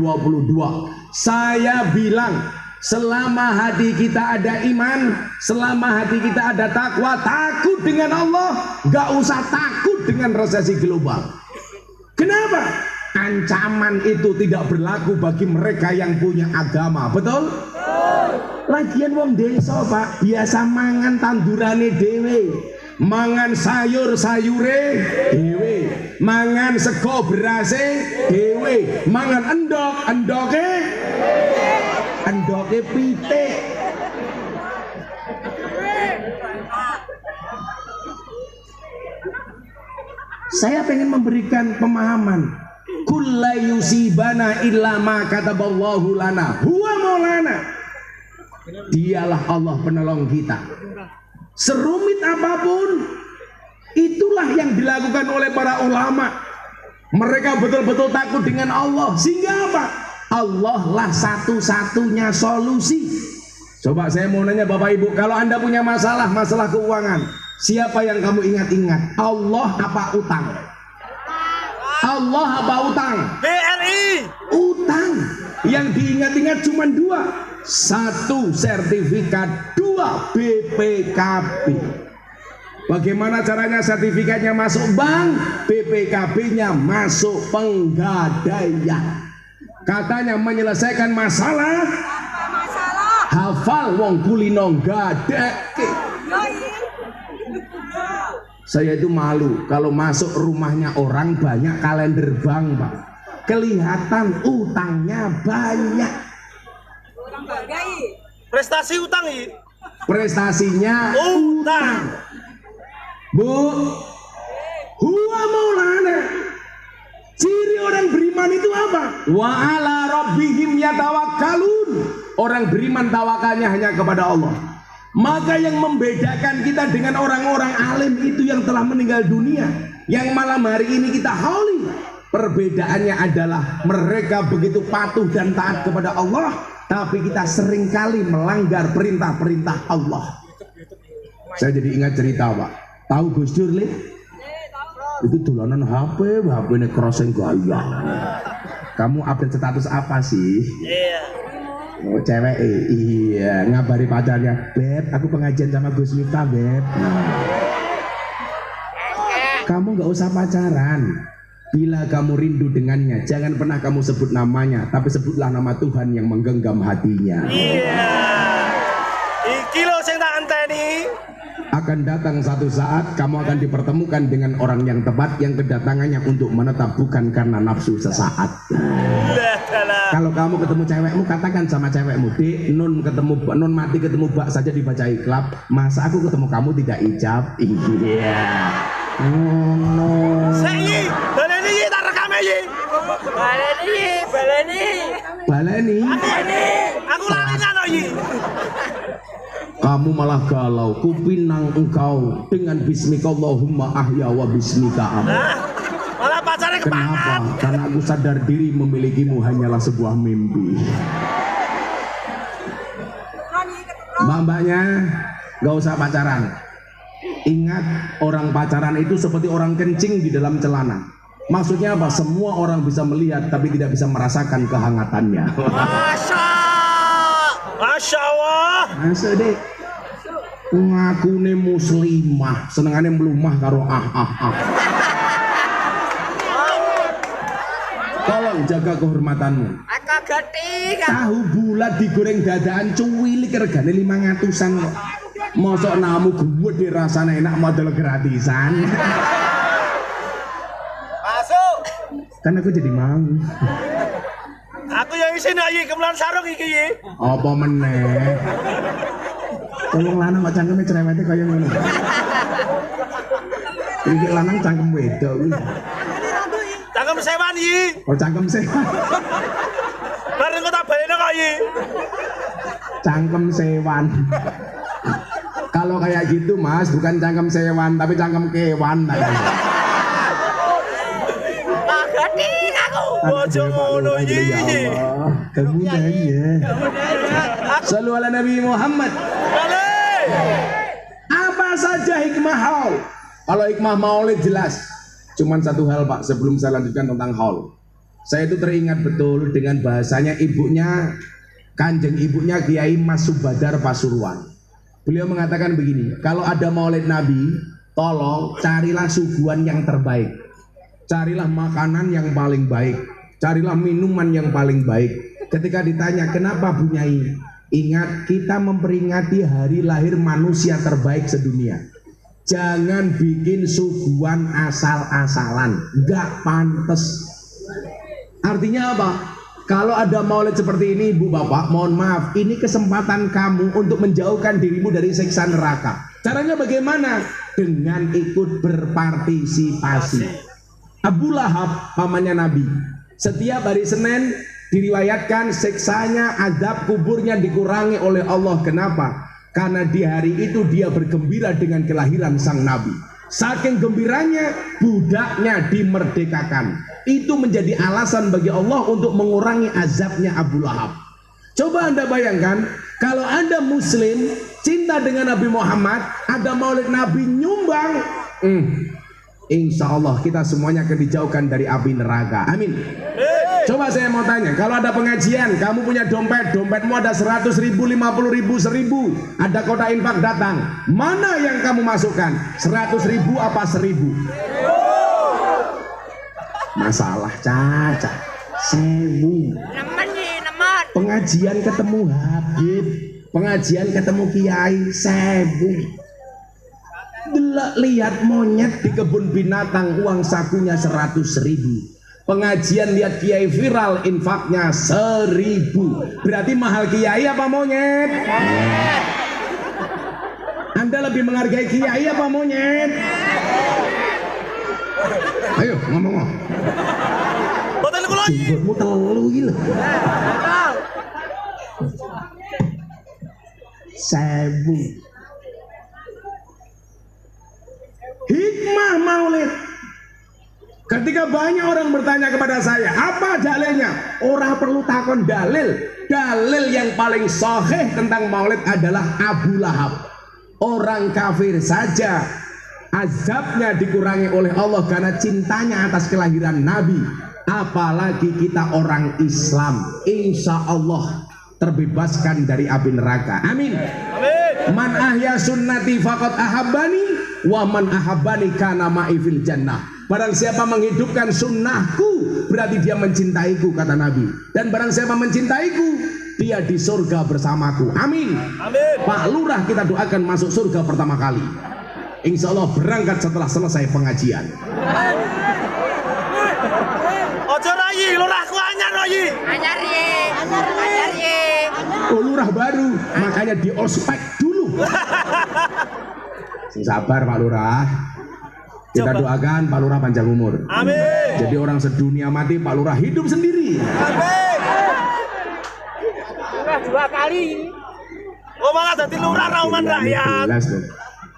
[SPEAKER 1] Saya bilang, selama hati kita ada iman, selama hati kita ada takwa, takut dengan Allah, gak usah takut dengan resesi global. Kenapa? Ancaman itu tidak berlaku bagi mereka yang punya agama, betul? Lagian wong desa, Pak, biasa mangan tandurane dewe, mangan sayur-sayure dewe, mangan sego berase dewe, mangan endoke pitik. Saya pengen memberikan pemahaman. Kulla yusibana illa ma kataballahu lana huwa maulana. Dialah Allah penolong kita. Serumit apapun, itulah yang dilakukan oleh para ulama. Mereka betul-betul takut dengan Allah. Sehingga apa? Allah lah satu-satunya solusi. Coba saya mau nanya Bapak Ibu, kalau Anda punya masalah keuangan, siapa yang kamu ingat-ingat? Allah apa utang? Allah apa utang?
[SPEAKER 2] BRI.
[SPEAKER 1] Utang. Yang diingat-ingat cuma dua. Satu sertifikat, dua BPKB. Bagaimana caranya sertifikatnya masuk bank, BPKB-nya masuk penggadaian. Katanya menyelesaikan masalah. Hafal wong kulino gadeke. Saya itu malu kalau masuk rumahnya orang banyak kalender bank, Pak. Kelihatan utangnya banyak.
[SPEAKER 2] Prestasi utang ini.
[SPEAKER 1] Prestasinya utang. Bu, huwa maulana. Ciri orang beriman itu apa? Wa ala rabbihim yatawakkalun. Orang beriman tawakalnya hanya kepada Allah. Maka yang membedakan kita dengan orang-orang alim itu yang telah meninggal dunia, yang malam hari ini kita hauli, perbedaannya adalah mereka begitu patuh dan taat kepada Allah, tapi kita seringkali melanggar perintah-perintah Allah. Saya jadi ingat cerita, Pak. Tahu Gus Dur, Le? Itu dolanan HP ini crossing gaya. Kamu update status apa sih? Oh, cewek, iya, ngabari pacarnya, Beb, aku pengajian sama Gus Miftah, Beb. Kamu nggak usah pacaran. Bila kamu rindu dengannya, jangan pernah kamu sebut namanya, tapi sebutlah nama Tuhan yang menggenggam hatinya.
[SPEAKER 2] Iya. Iki lo sing tak enteni.
[SPEAKER 1] Akan datang satu saat kamu akan dipertemukan dengan orang yang tepat, yang kedatangannya untuk menetap, bukan karena nafsu sesaat. Kalau kamu ketemu cewekmu, katakan sama cewekmu, Dek, nun mati ketemu bak saja dibaca iklab, masa aku ketemu kamu tidak ijab? Iya. No.
[SPEAKER 2] Saiki, baleni tak rekam iki. Baleni.
[SPEAKER 1] Baleni.
[SPEAKER 2] Aku lali Ayi.
[SPEAKER 1] Kamu malah galau, kupinang engkau dengan bismikallahumma ahya wa bismika amut.
[SPEAKER 2] Malah pacarnya kebanget.
[SPEAKER 1] Kenapa? Karena aku sadar diri memilikimu hanyalah sebuah mimpi. Mbak-mbaknya gak usah pacaran. Ingat, orang pacaran itu seperti orang kencing di dalam celana. Maksudnya apa? Semua orang bisa melihat tapi tidak bisa merasakan kehangatannya.
[SPEAKER 2] Masya Allah.
[SPEAKER 1] Masa deh ngakune muslimah, senengane melumah karo ah. Tolong jaga kehormatanmu.
[SPEAKER 3] Aku geti.
[SPEAKER 1] Tahu bulat digoreng dadaan cuwilik regane 500-an kok. Mosok namu gede rasane enak model gratisan.
[SPEAKER 2] Masuk.
[SPEAKER 1] Kan aku jadi mau.
[SPEAKER 2] Aku yang isin Ayi kemelan sarung iki.
[SPEAKER 1] Apa meneh? Tolong lanang kok cangkeme cerewete kaya ngono. Iki lanang cangkem wedok kuwi.
[SPEAKER 2] Cangkem sewan Yi.
[SPEAKER 1] Oh cangkem sewan.
[SPEAKER 2] Bareng kok tak bayane kok Yi.
[SPEAKER 1] Cangkem sewan. Kalau kayak gitu Mas, bukan cangkem sewan tapi cangkem kewan.
[SPEAKER 3] Geti aku.
[SPEAKER 2] Ojo ngono Yi.
[SPEAKER 1] Kemudian ya. Shallu ala Nabi Muhammad. Apa saja hikmah haul? Kalau hikmah maulid jelas. Cuman satu hal Pak, sebelum saya lanjutkan tentang haul. Saya itu teringat betul dengan bahasanya ibunya, kanjeng ibunya Kiai Mas Subadar Pasuruan. Beliau mengatakan begini, kalau ada maulid Nabi, tolong carilah suguhan yang terbaik. Carilah makanan yang paling baik. Carilah minuman yang paling baik. Ketika ditanya, kenapa Bu Nyai? Ingat, kita memperingati hari lahir manusia terbaik sedunia. Jangan bikin suguhan asal-asalan, gak pantes. Artinya apa? Kalau ada maulid seperti ini, Ibu Bapak, mohon maaf, ini kesempatan kamu untuk menjauhkan dirimu dari siksa neraka. Caranya bagaimana? Dengan ikut berpartisipasi. Abu Lahab, pamannya Nabi, setiap hari Senin diriwayatkan siksanya, azab kuburnya dikurangi oleh Allah. Kenapa? Karena di hari itu dia bergembira dengan kelahiran sang Nabi. Saking gembiranya, budaknya dimerdekakan. Itu menjadi alasan bagi Allah untuk mengurangi azabnya Abu Lahab. Coba Anda bayangkan, kalau Anda Muslim, cinta dengan Nabi Muhammad, ada maulid Nabi nyumbang, insya Allah kita semuanya akan dijauhkan dari api neraka. Amin. Coba saya mau tanya, kalau ada pengajian, kamu punya dompet, dompetmu ada 100.000, 50.000, 1.000, ada kota infak datang, mana yang kamu masukkan? 100.000 apa 1.000? Masalah caca, 1.000.
[SPEAKER 3] Nemen.
[SPEAKER 1] Pengajian ketemu Habib, pengajian ketemu Kiai, 1.000. Lihat monyet di kebun binatang, uang sakunya 100.000. Pengajian lihat Kiai viral, infaknya 1.000. Berarti mahal Kiai apa monyet? Anda lebih menghargai Kiai apa monyet? Ayo ngomong. Jenggotmu telu gila. 1.000. Hikmah maulid. Ketika banyak orang bertanya kepada saya, apa dalilnya? Orang perlu takon dalil. Dalil yang paling sahih tentang maulid adalah Abu Lahab. Orang kafir saja azabnya dikurangi oleh Allah karena cintanya atas kelahiran Nabi. Apalagi kita orang Islam, insya Allah terbebaskan dari api neraka. Amin. Man ahya sunnati faqad ahabbani wa man ahabbani kana ma'i fil jannah. Barang siapa menghidupkan sunnahku, berarti dia mencintaiku, kata Nabi. Dan barang siapa mencintaiku, dia di surga bersamaku. Amin.
[SPEAKER 2] Amin.
[SPEAKER 1] Pak Lurah kita doakan masuk surga pertama kali. Insya Allah berangkat setelah selesai pengajian.
[SPEAKER 2] Ojo Ayi, lurahku anyar Ayi.
[SPEAKER 3] Anyar ye.
[SPEAKER 1] Oh, lurah baru, makanya di ospek dulu. Sing sabar Pak Lurah. Kita doakan Pak Lurah panjang umur.
[SPEAKER 2] Amin.
[SPEAKER 1] Jadi orang sedunia mati, Pak Lurah hidup sendiri.
[SPEAKER 2] Amin.
[SPEAKER 3] 2 kali.
[SPEAKER 2] Kok malah dadi lurah rauman rakyat?
[SPEAKER 1] Jelas dong.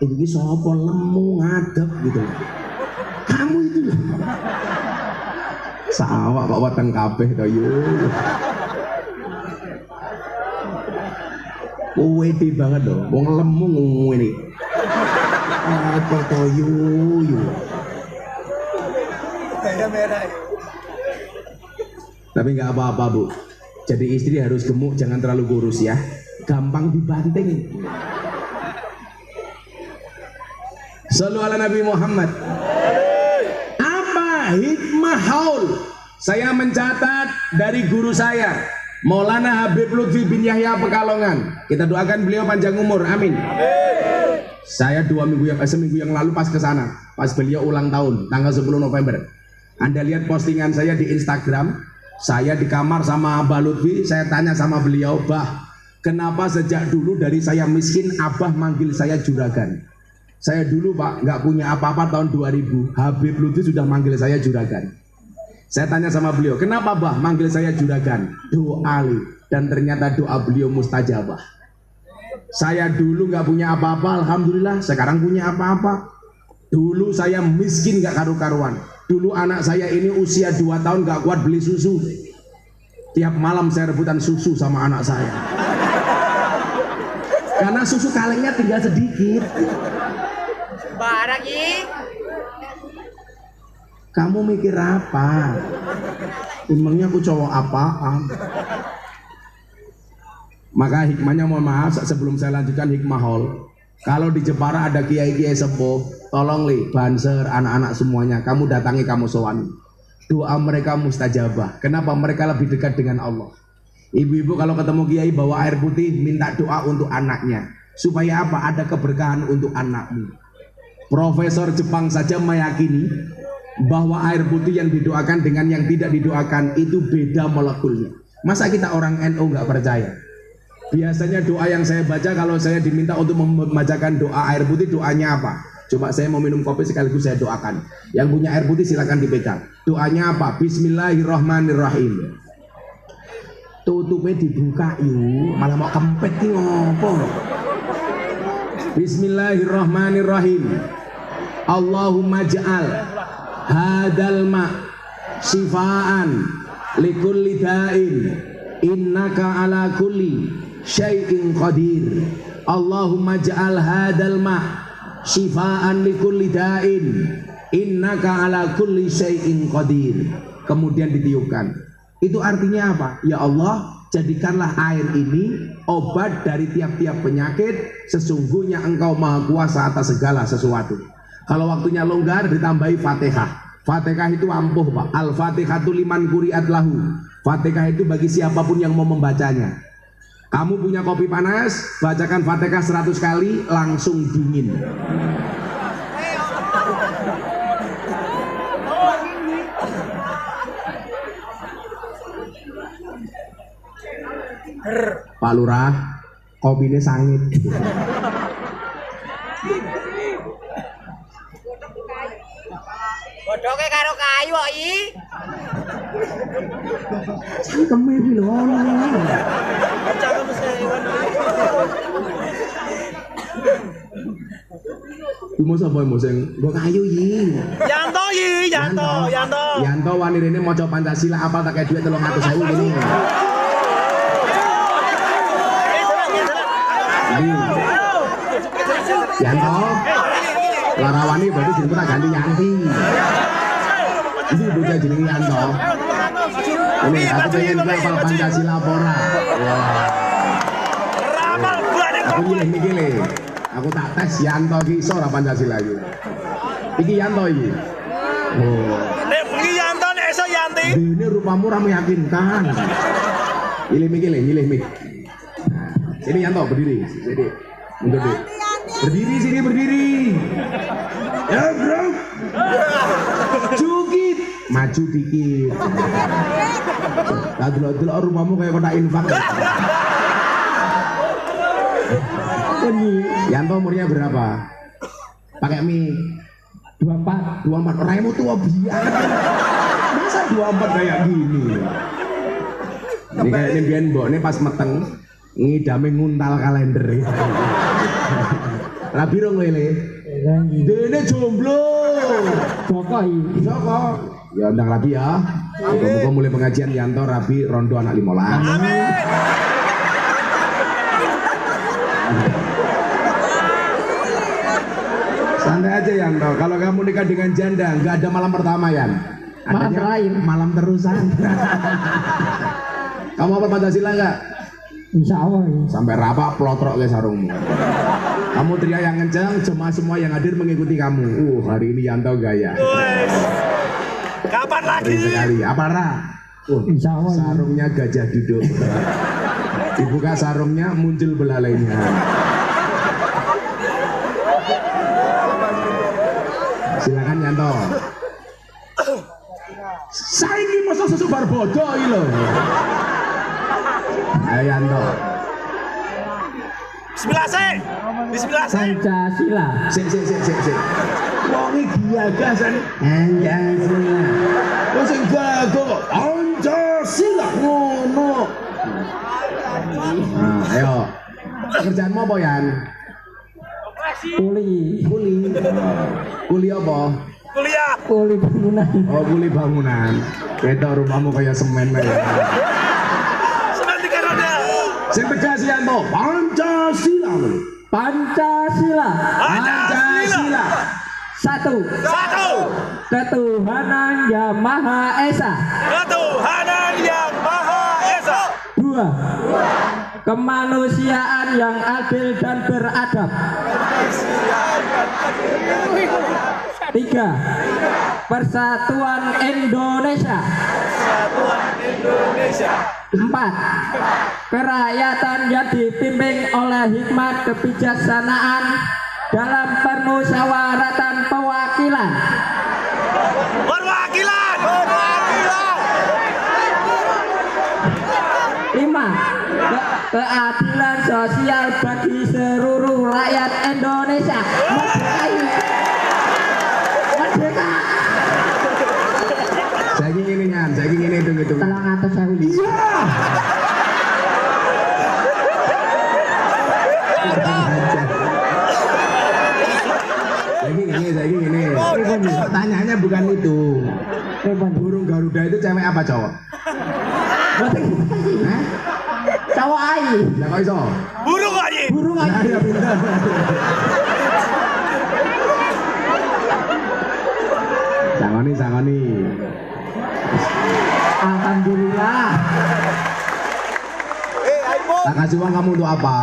[SPEAKER 1] Ini sapa lemu ngadep gitu. Kamu itu loh. Sawak kok weteng kabeh to yo. Wedi banget loh. Wong lemu ngene. Apa to yo.
[SPEAKER 3] Merah-merah.
[SPEAKER 1] Tapi nggak apa-apa Bu. Jadi istri harus gemuk, jangan terlalu kurus ya. Gampang dibanting. Sallu ala Nabi Muhammad. Apa hikmah haul? Saya mencatat dari guru saya, Maulana Habib Lutfi bin Yahya Pekalongan. Kita doakan beliau panjang umur, amin. Saya seminggu yang lalu pas ke sana, pas beliau ulang tahun, tanggal 10 November. Anda lihat postingan saya di Instagram, saya di kamar sama Abah Lutfi, saya tanya sama beliau, Bah, kenapa sejak dulu dari saya miskin, Abah manggil saya juragan? Saya dulu Pak, nggak punya apa-apa tahun 2000, Habib Lutfi sudah manggil saya juragan. Saya tanya sama beliau, kenapa Bah manggil saya juragan? Doa li, dan ternyata doa beliau mustajabah. Saya dulu nggak punya apa-apa, alhamdulillah, sekarang punya apa-apa. Dulu saya miskin nggak karu-karuan. Dulu anak saya ini usia 2 tahun nggak kuat beli susu. Tiap malam saya rebutan susu sama anak saya. Karena susu kalengnya tinggal sedikit.
[SPEAKER 3] Barang ini.
[SPEAKER 1] Kamu mikir apa? Emangnya aku cowok apaan? Maka hikmahnya, mohon maaf sebelum saya lanjutkan hikmah haul. Kalau di Jepara ada kiai-kiai sepuh, tolong li, banser, anak-anak semuanya, kamu datangi, kamu sowan. Doa mereka mustajabah. Kenapa? Mereka lebih dekat dengan Allah. Ibu-ibu kalau ketemu kiai bawa air putih, minta doa untuk anaknya. Supaya apa? Ada keberkahan untuk anakmu. Profesor Jepang saja meyakini bahwa air putih yang didoakan dengan yang tidak didoakan itu beda molekulnya. Masa kita orang NU nggak percaya? Biasanya doa yang saya baca kalau saya diminta untuk membacakan doa air putih, doanya apa? Coba saya mau minum kopi sekaligus saya doakan. Yang punya air putih silakan dipegang. Doanya apa? Bismillahirrahmanirrahim. Tutupnya dibuka yuk, malah mau kempet nih ngopo. Bismillahirrahmanirrahim. Allahumma ja'al hadal ma sifaan likulli da'in innaka ala kulli syai'in qadir. Allahumma ja'al hadal ma sifaan likulli da'in innaka ala kulli syai'in qadir. Kemudian ditiupkan. Itu artinya apa? Ya Allah, jadikanlah air ini obat dari tiap-tiap penyakit. Sesungguhnya Engkau maha kuasa atas segala sesuatu. Kalau waktunya longgar ditambahi Fatihah. Fatihah itu ampuh Pak. Al-Fatihatu liman kuriat lahu. Fatihah itu bagi siapapun yang mau membacanya. Kamu punya kopi panas, bacakan Fatihah 100 kali, langsung dingin. Pak Lurah, kopinya sangit.
[SPEAKER 3] Bodoke karo kayu kok iki.
[SPEAKER 1] Cangkeme iki lho ono.
[SPEAKER 3] Cangkem sewan.
[SPEAKER 1] Iku sapa mo sing nggo kayu iki?
[SPEAKER 2] Yanto iki, Yanto.
[SPEAKER 1] Yanto wani rene maca Pancasila apal tak kayak duit 300.000 gini. Yanto, larawani berarti jenengku tak ganti Yanti. Ini bocah jenenge Yanto. Ini aku pengen hafal Pancasila pora.
[SPEAKER 2] Ramal buane
[SPEAKER 1] Aku milih-milih. Aku tak tes Yanto ki iso ora Pancasila iki. Iki Yanto iki. Oh.
[SPEAKER 2] nek bengi Yanto nek esuk Yanti.
[SPEAKER 1] Ini rupamu ora meyakinkan. Milih. Sini Yanto berdiri. Sini. Mundur deh. Berdiri sini berdiri. Ya bro. Cukit. Maju dikit. Dulu rumahmu kayak kota infak. Yanto umurnya berapa? Pakai mic. 24. Orangmu tua biar. Masa 24 kayak gini? Ini kayak ini biar mbok ini pas meteng. ngidame nguntal kalender. Rabi rong lele. Dene jomblo. Joko. Ya undang Rabi ya. Muga-muga mulai pengajian Yanto Rabi rondo anak 15.
[SPEAKER 2] Amin.
[SPEAKER 1] Santai aja Yanto. Kalau kamu nikah dengan janda nggak ada malam pertama Yan.
[SPEAKER 3] Malam terakhir.
[SPEAKER 1] Malam terusan. Kamu apa Pancasila nggak?
[SPEAKER 3] Insya Allah ya.
[SPEAKER 1] Sampai rapak plotrok ke sarungmu. Kamu teriak yang kencang, jemaah semua yang hadir mengikuti kamu. Hari ini Yanto gaya.
[SPEAKER 2] Wes. Kapan lagi?
[SPEAKER 1] Keren sekali. Apa Ra?
[SPEAKER 3] Insya Allah ya.
[SPEAKER 1] Sarungnya gajah duduk. Dibuka sarungnya muncul belalainya. Silakan Yanto. Saiki masa sesubar bodoh iki lho. Ayo Yanto.
[SPEAKER 2] Bismillah sih. Bismillah sih.
[SPEAKER 3] Pancasila.
[SPEAKER 1] Sik. Wong iki gagasan Pancasila. Wong sing gago Pancasila ngono. Nah, ayo. Kerjaanmu apa Yan?
[SPEAKER 3] Kuli
[SPEAKER 1] Kuli apa?
[SPEAKER 2] Kuliah.
[SPEAKER 3] Kuli bangunan.
[SPEAKER 1] Oh, kuli bangunan. Ketok rumahmu kayak semen ya.
[SPEAKER 2] Semen 3 roda.
[SPEAKER 1] Sing tegas Yanto, Pancasila.
[SPEAKER 3] Pancasila.
[SPEAKER 1] Pancasila.
[SPEAKER 3] Satu. Ketuhanan Yang Maha Esa.
[SPEAKER 2] Ketuhanan Yang Maha Esa.
[SPEAKER 3] Dua. Kemanusiaan yang adil dan beradab. Tiga. Persatuan Indonesia. Empat. Kerakyatan yang dipimpin oleh hikmat kebijaksanaan dalam permusyawaratan perwakilan.
[SPEAKER 2] Perwakilan.
[SPEAKER 3] Lima. Keadilan sosial bagi seluruh rakyat Indonesia. Merdeka.
[SPEAKER 1] Saiki ngene Yan, saiki ngene hitung-hitung.
[SPEAKER 3] 300.000.
[SPEAKER 1] Iya. Saiki ngene. Pertanyaannya bukan itu. Burung Garuda itu cewek apa cowok? Hah?
[SPEAKER 3] Cowok ayi.
[SPEAKER 1] Lah kok iso?
[SPEAKER 2] Burung aja.
[SPEAKER 3] Burung
[SPEAKER 1] Nah,
[SPEAKER 3] ayi.
[SPEAKER 1] ya pinter. Sangoni.
[SPEAKER 3] Alhamdulillah.
[SPEAKER 1] Tak kasih uang kamu untuk apa?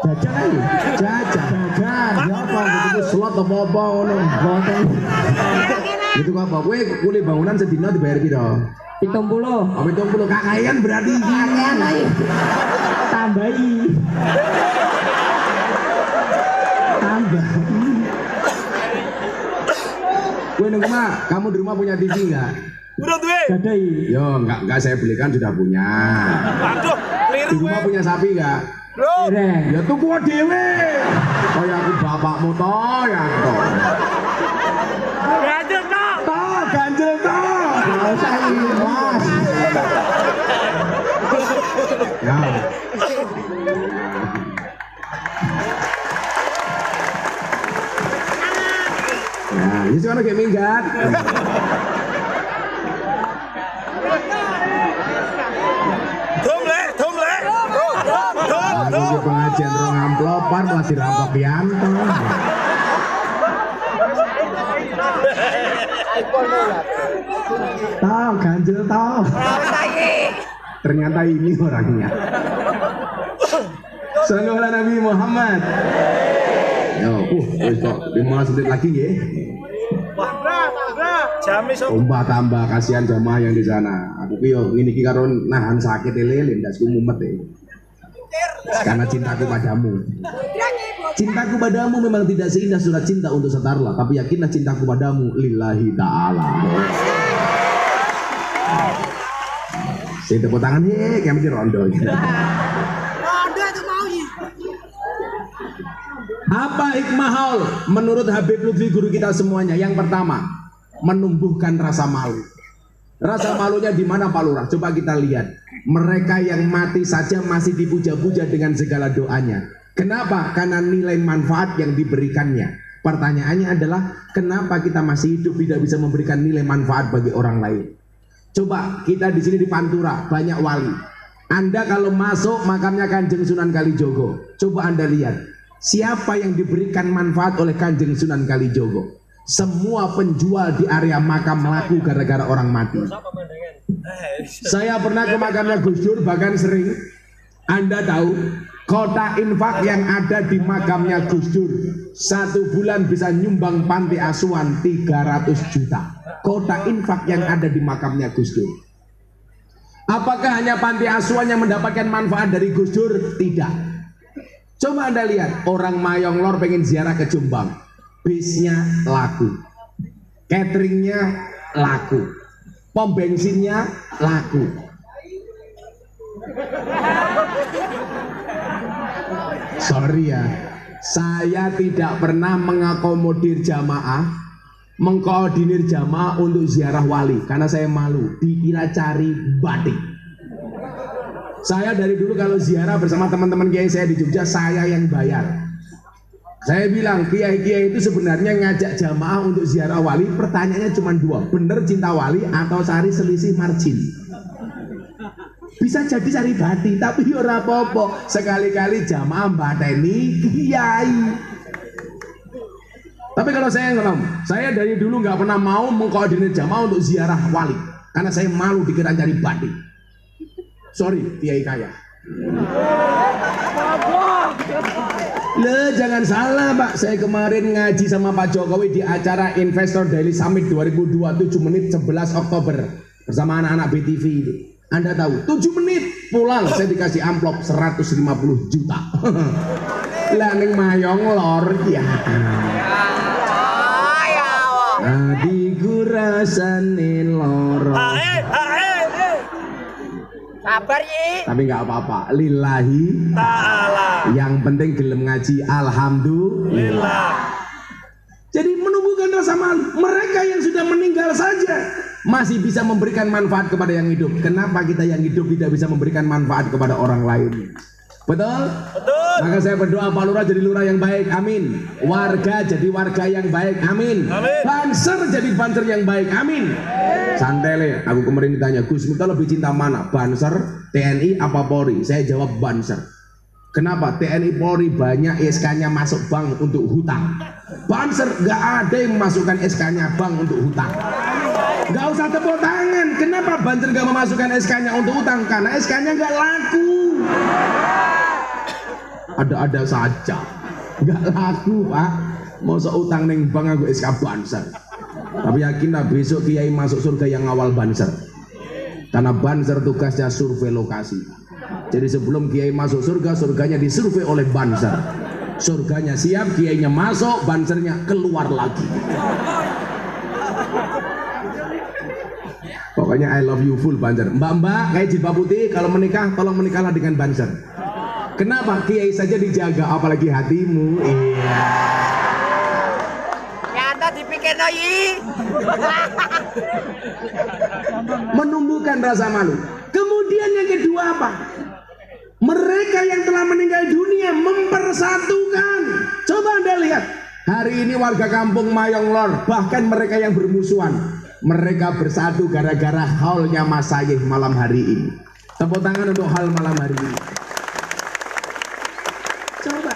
[SPEAKER 3] Jajan ayi.
[SPEAKER 1] Jajan. Ya apa? Itu slot apa ngono.
[SPEAKER 3] Boten.
[SPEAKER 1] Itu apa? Kowe kuli bangunan sedina dibayar piro?
[SPEAKER 3] 70.
[SPEAKER 1] Apa 70 kakayan berarti iki.
[SPEAKER 3] Kakean ayi. Tambahi.
[SPEAKER 1] Tambah. Kowe nang rumah, kamu di rumah punya TV enggak?
[SPEAKER 2] Udah duwe.
[SPEAKER 3] Gadai.
[SPEAKER 1] Yo, enggak saya belikan sudah punya.
[SPEAKER 2] Aduh,
[SPEAKER 1] Di
[SPEAKER 2] keliru
[SPEAKER 1] rumah
[SPEAKER 2] gue.
[SPEAKER 1] punya sapi enggak?
[SPEAKER 2] Loh.
[SPEAKER 3] Ireng.
[SPEAKER 1] Ya tuku dhewe. Kaya aku bapakmu to, ya to.
[SPEAKER 2] Ganjel tak.
[SPEAKER 1] Ganjel to.
[SPEAKER 3] Enggak usah ini, Mas.
[SPEAKER 1] Ya. Nah, ini sekarang kayak minggat.
[SPEAKER 2] Dom le.
[SPEAKER 1] Aku pengajian rong amplopan malah dirampok Yanto. Tahu ganjel tahu. Ternyata ini orangnya. Sallallahu ala Nabi Muhammad. Yo, wis kok 15 menit lagi nggih.
[SPEAKER 2] Jamis sok.
[SPEAKER 1] Tambah kasihan jamaah yang di sana. Aku ki yo ngene iki karo nahan sakit lele ndasku mumet karena cintaku padamu. Cintaku padamu memang tidak seindah surat cinta untuk setarlah, tapi yakinlah cintaku padamu lillahi ta'ala. Saya tepuk tangan kayak mesti rondo. Apa hikmah haul menurut Habib Lutfi guru kita semuanya? Yang pertama, menumbuhkan rasa malu. Rasa malunya di mana Pak Lurah? Coba kita lihat. Mereka yang mati saja masih dipuja-puja dengan segala doanya. Kenapa? Karena nilai manfaat yang diberikannya. Pertanyaannya adalah, kenapa kita masih hidup tidak bisa memberikan nilai manfaat bagi orang lain? Coba kita di sini di Pantura banyak wali. Anda kalau masuk makamnya Kanjeng Sunan Kalijogo, coba Anda lihat siapa yang diberikan manfaat oleh Kanjeng Sunan Kalijogo. Semua penjual di area makam laku gara-gara orang mati. Saya pernah ke makamnya Gus Dur, bahkan sering. Anda tahu kota infak yang ada di makamnya Gus Dur 1 bulan bisa nyumbang panti asuhan 300 juta. Kota infak yang ada di makamnya Gus Dur. Apakah hanya panti asuhan yang mendapatkan manfaat dari Gus Dur? Tidak. Coba Anda lihat, orang Mayong Lor pengen ziarah ke Jombang, bisnya laku, cateringnya laku, pom bensinnya laku. Sorry ya, saya tidak pernah mengakomodir jamaah, mengkoordinir jamaah untuk ziarah wali karena saya malu dikira cari batik. Saya dari dulu kalau ziarah bersama teman-teman kiai saya di Jogja, saya yang bayar. Saya bilang kiai-kiai itu sebenarnya ngajak jamaah untuk ziarah wali, pertanyaannya cuma 2, bener cinta wali atau cari selisih margin. Bisa jadi cari batik, tapi ora apa-apa, sekali-kali jamaah mbateni kiai. Tapi kalau saya ngomong, saya dari dulu nggak pernah mau mengkoordinir jamaah untuk ziarah wali karena saya malu dikira cari batik. Sorry, kiai kaya. Le, jangan salah Pak, saya kemarin ngaji sama Pak Jokowi di acara Investor Daily Summit 2027 menit 11 Oktober bersama anak-anak BTV itu. Anda tahu, 7 menit pulang saya dikasih amplop 150 juta. Lah ning Mayong Lor ya. Adiku rasane loro.
[SPEAKER 3] Sabar Yi.
[SPEAKER 1] Tapi nggak apa-apa, lillahi ta'ala. Yang penting gelem ngaji, alhamdulillah. Jadi menumbuhkan rasa malu. Mereka yang sudah meninggal saja masih bisa memberikan manfaat kepada yang hidup. Kenapa kita yang hidup tidak bisa memberikan manfaat kepada orang lain? Betul? Betul. Maka saya berdoa Pak Lurah jadi lurah yang baik, amin. Warga jadi warga yang baik, amin. Banser jadi banser yang baik, amin. Santai le, aku kemarin ditanya, Gus Miftah lebih cinta mana? Banser, TNI apa Polri? Saya jawab Banser. Kenapa? TNI Polri banyak SK-nya masuk bank untuk hutang. Banser gak ada yang memasukkan SK-nya bank untuk hutang. Gak usah tepuk tangan. Kenapa Banser gak memasukkan SK-nya untuk hutang? Karena SK-nya gak laku. Ada-ada saja, gak laku Pak. Mau seutang neng bank aku SK Banser. Tapi yakinlah besok kiai masuk surga yang awal Banser. Karena Banser tugasnya survei lokasi. Jadi sebelum kiai masuk surga, surganya disurvei oleh Banser. Surganya siap, kiainya masuk, Bansernya keluar lagi. Pokoknya I love you full Banser. Mbak-mbak kayak jilbab putih, kalau menikah tolong menikahlah dengan Banser. Kenapa? Kiai saja dijaga, apalagi hatimu. Iya.
[SPEAKER 3] Nyata dipikir Yi.
[SPEAKER 1] Menumbuhkan rasa malu. Kemudian yang kedua apa? Mereka yang telah meninggal dunia mempersatukan. Coba Anda lihat. Hari ini warga kampung Mayong Lor, bahkan mereka yang bermusuhan, mereka bersatu gara-gara haulnya Mas Sayih malam hari ini. Tepuk tangan untuk hal malam hari ini. Coba.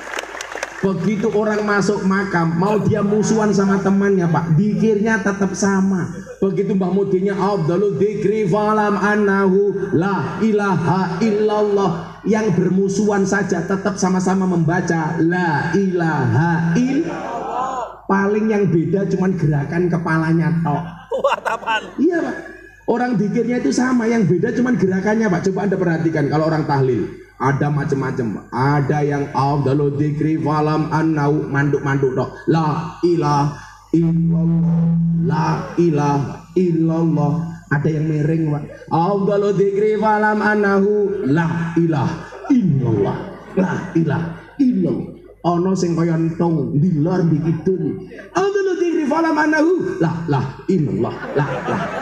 [SPEAKER 1] Begitu orang masuk makam, mau dia musuhan sama temannya Pak, dikirnya tetap sama. Begitu Mbah Mudinya Abdul Dzikri falam annahu la ilaha illallah, yang bermusuhan saja tetap sama-sama membaca la ilaha illallah. Paling yang beda cuman gerakan kepalanya tok. Iya Pak. Orang dikirnya itu sama, yang beda cuman gerakannya Pak. Coba Anda perhatikan kalau orang tahlil. Ada macam-macam. Ada yang Abdul Dzikri falam annau manduk-manduk dok. La ilaha illallah. La ilaha illallah. Ada yang miring Pak. Abdul Dzikri falam annahu la ilaha illallah. La ilaha illallah. Ono sing kaya entung, dilor dikidul. Abdul dzikri falam anahu la illallah la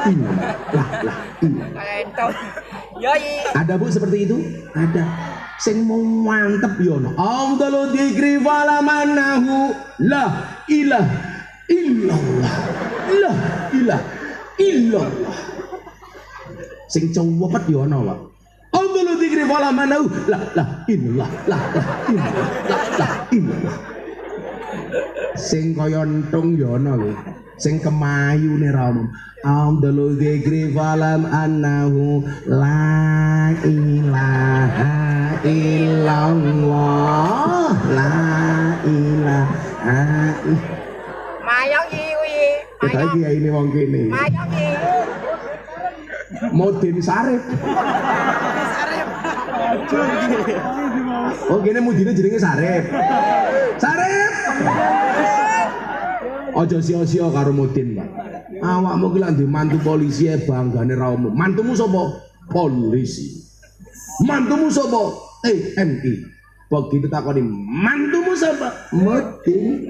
[SPEAKER 1] illallah la illallah.
[SPEAKER 3] Entong. Yoi.
[SPEAKER 1] Ada Bu seperti itu? Ada. Sing mau mantep yo ono. Afdalu dzikri falam anahu la ilaha illallah. La ilaha illallah. Sing cowopet yo ono, Pak. Afdalu dzikri falam anahu la illallah la illallah. Sing kaya entung ya ana lho. Sing kemayune ra omong. Afdalu dzikri falam annahu la ilaha illallah la ilaha.
[SPEAKER 3] Mayang iki.
[SPEAKER 1] Kita iki ini wong kene.
[SPEAKER 3] Mayang iki.
[SPEAKER 1] Modin Sarip. Oh kene mudine jenenge Sarip. Sarip. Aja sia-sia karo Mudin, Pak. Awakmu ki lak ndek mantu polisi banggane ra umum. Mantumu sapa? Polisi. Mantumu sapa? TNI. Begitu takoni, mantumu sapa? Mudin.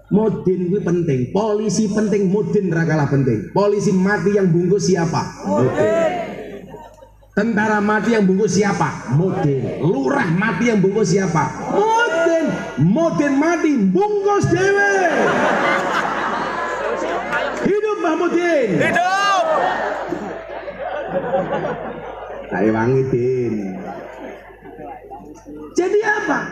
[SPEAKER 1] Mudin kuwi penting, polisi penting, Mudin ra kalah penting. Polisi mati yang bungkus siapa? Mudin. Tentara mati yang bungkus siapa? Mudin. Lurah mati yang bungkus siapa? Mudin. Mudin mati bungkus dewe. Hidup Mbah Mudin.
[SPEAKER 2] Hidup.
[SPEAKER 1] Ayo wangi Din. Jadi apa?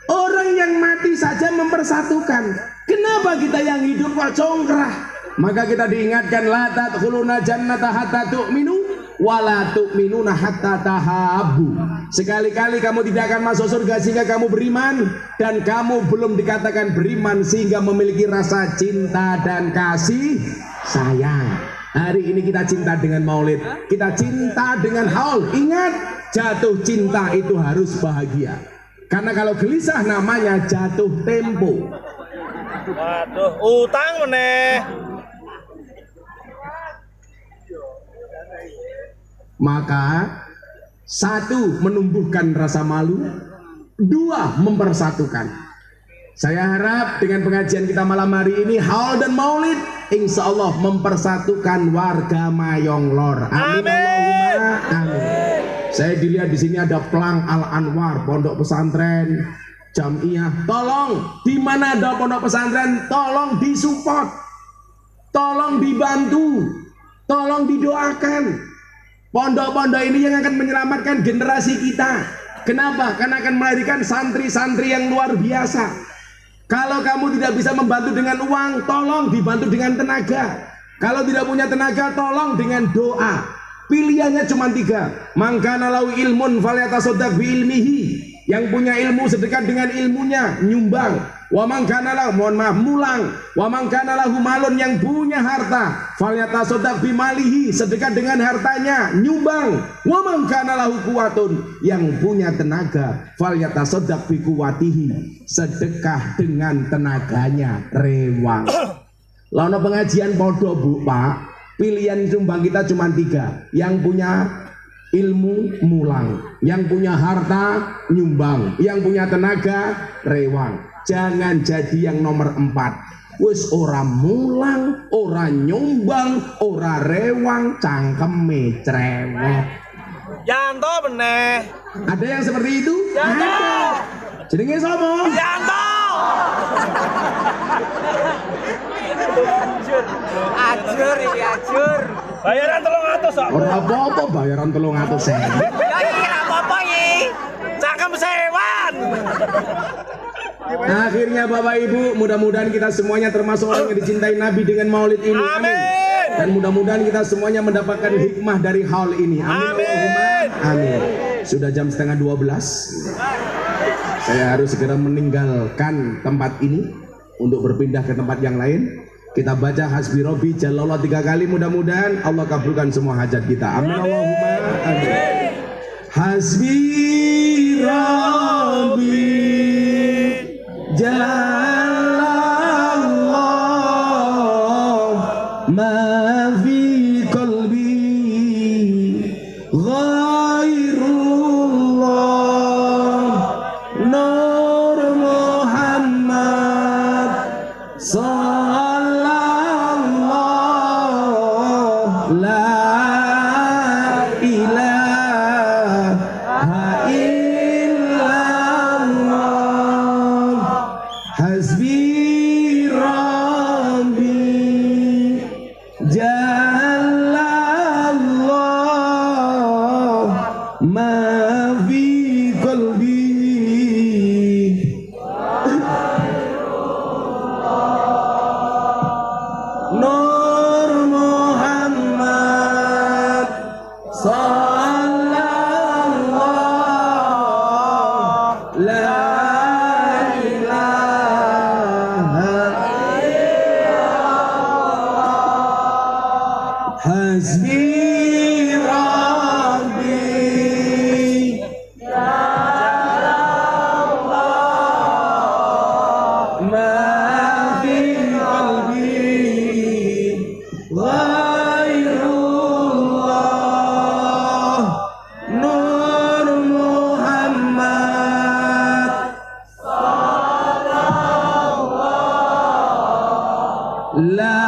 [SPEAKER 1] Orang yang mati saja mempersatukan. Kenapa kita yang hidup kok congkrah? Maka kita diingatkan la tadkhuluna jannata hatta tu'minu wala tu'minuna hatta tahabbu. Sekali-kali kamu tidak akan masuk surga sehingga kamu beriman, dan kamu belum dikatakan beriman sehingga memiliki rasa cinta dan kasih sayang. Hari ini kita cinta dengan maulid, kita cinta dengan haul. Ingat, jatuh cinta itu harus bahagia. Karena kalau gelisah namanya jatuh tempo.
[SPEAKER 2] Waduh, utang meneh.
[SPEAKER 1] Maka satu, menumbuhkan rasa malu. Dua, mempersatukan. Saya harap dengan pengajian kita malam hari ini, haul dan maulid, insya Allah mempersatukan warga Mayong Lor. Amin. Allahumma amin. Saya dilihat di sini ada Plang Al Anwar, pondok pesantren Jamiah. Tolong, di mana ada pondok pesantren, tolong disupport, tolong dibantu, tolong didoakan. Pondok-pondok ini yang akan menyelamatkan generasi kita. Kenapa? Karena akan melahirkan santri-santri yang luar biasa. Kalau kamu tidak bisa membantu dengan uang, tolong dibantu dengan tenaga. Kalau tidak punya tenaga, tolong dengan doa. Pilihannya cuma 3. Mangkana lahu ilmun falyatasaddaq bi ilmihi. Yang punya ilmu sedekah dengan ilmunya, nyumbang. Wa man kana lahu, mohon maaf, mulang. Wa man kana lahu malun, yang punya harta, falyatasaddaq bi malihi, sedekah dengan hartanya, nyumbang. Wa man kana lahu quwatun, yang punya tenaga, falyatasaddaq bi quwatihi, sedekah dengan tenaganya, rewang. Lalu pengajian podo Bu Pak. Pilihan sumbang kita cuma 3. Yang punya ilmu mulang, yang punya harta nyumbang, yang punya tenaga rewang. Jangan jadi yang nomor 4. Wis ora mulang, ora nyumbang, ora rewang, cangkeme cerewet.
[SPEAKER 2] Yanto meneh.
[SPEAKER 1] Ada yang seperti itu?
[SPEAKER 2] Yanto.
[SPEAKER 1] Ada. Jenenge sapa?
[SPEAKER 2] Yanto.
[SPEAKER 3] Ajur iki ajur.
[SPEAKER 2] Bayaran 300 kok.
[SPEAKER 1] Ora apa-apa bayaran 300.000.
[SPEAKER 3] Ya iki ra apa-apa iki.
[SPEAKER 2] Cangkem sewan.
[SPEAKER 1] Akhirnya Bapak Ibu, mudah-mudahan kita semuanya termasuk orang yang dicintai Nabi dengan maulid ini. Amin. Dan mudah-mudahan kita semuanya mendapatkan hikmah dari haul ini. Amin. Allahumma amin. Sudah jam 11:30. Saya harus segera meninggalkan tempat ini untuk berpindah ke tempat yang lain. Kita baca hasbi Robbi Jalallah 3 kali, mudah-mudahan Allah kabulkan semua hajat kita. Amin. Allahumma amin. Hasbi Robbi Jalallah ma fi qalbi ghairullah Nur Muhammad Hasbi Rabbi ma fi qalbi ghairullah Nur Muhammad La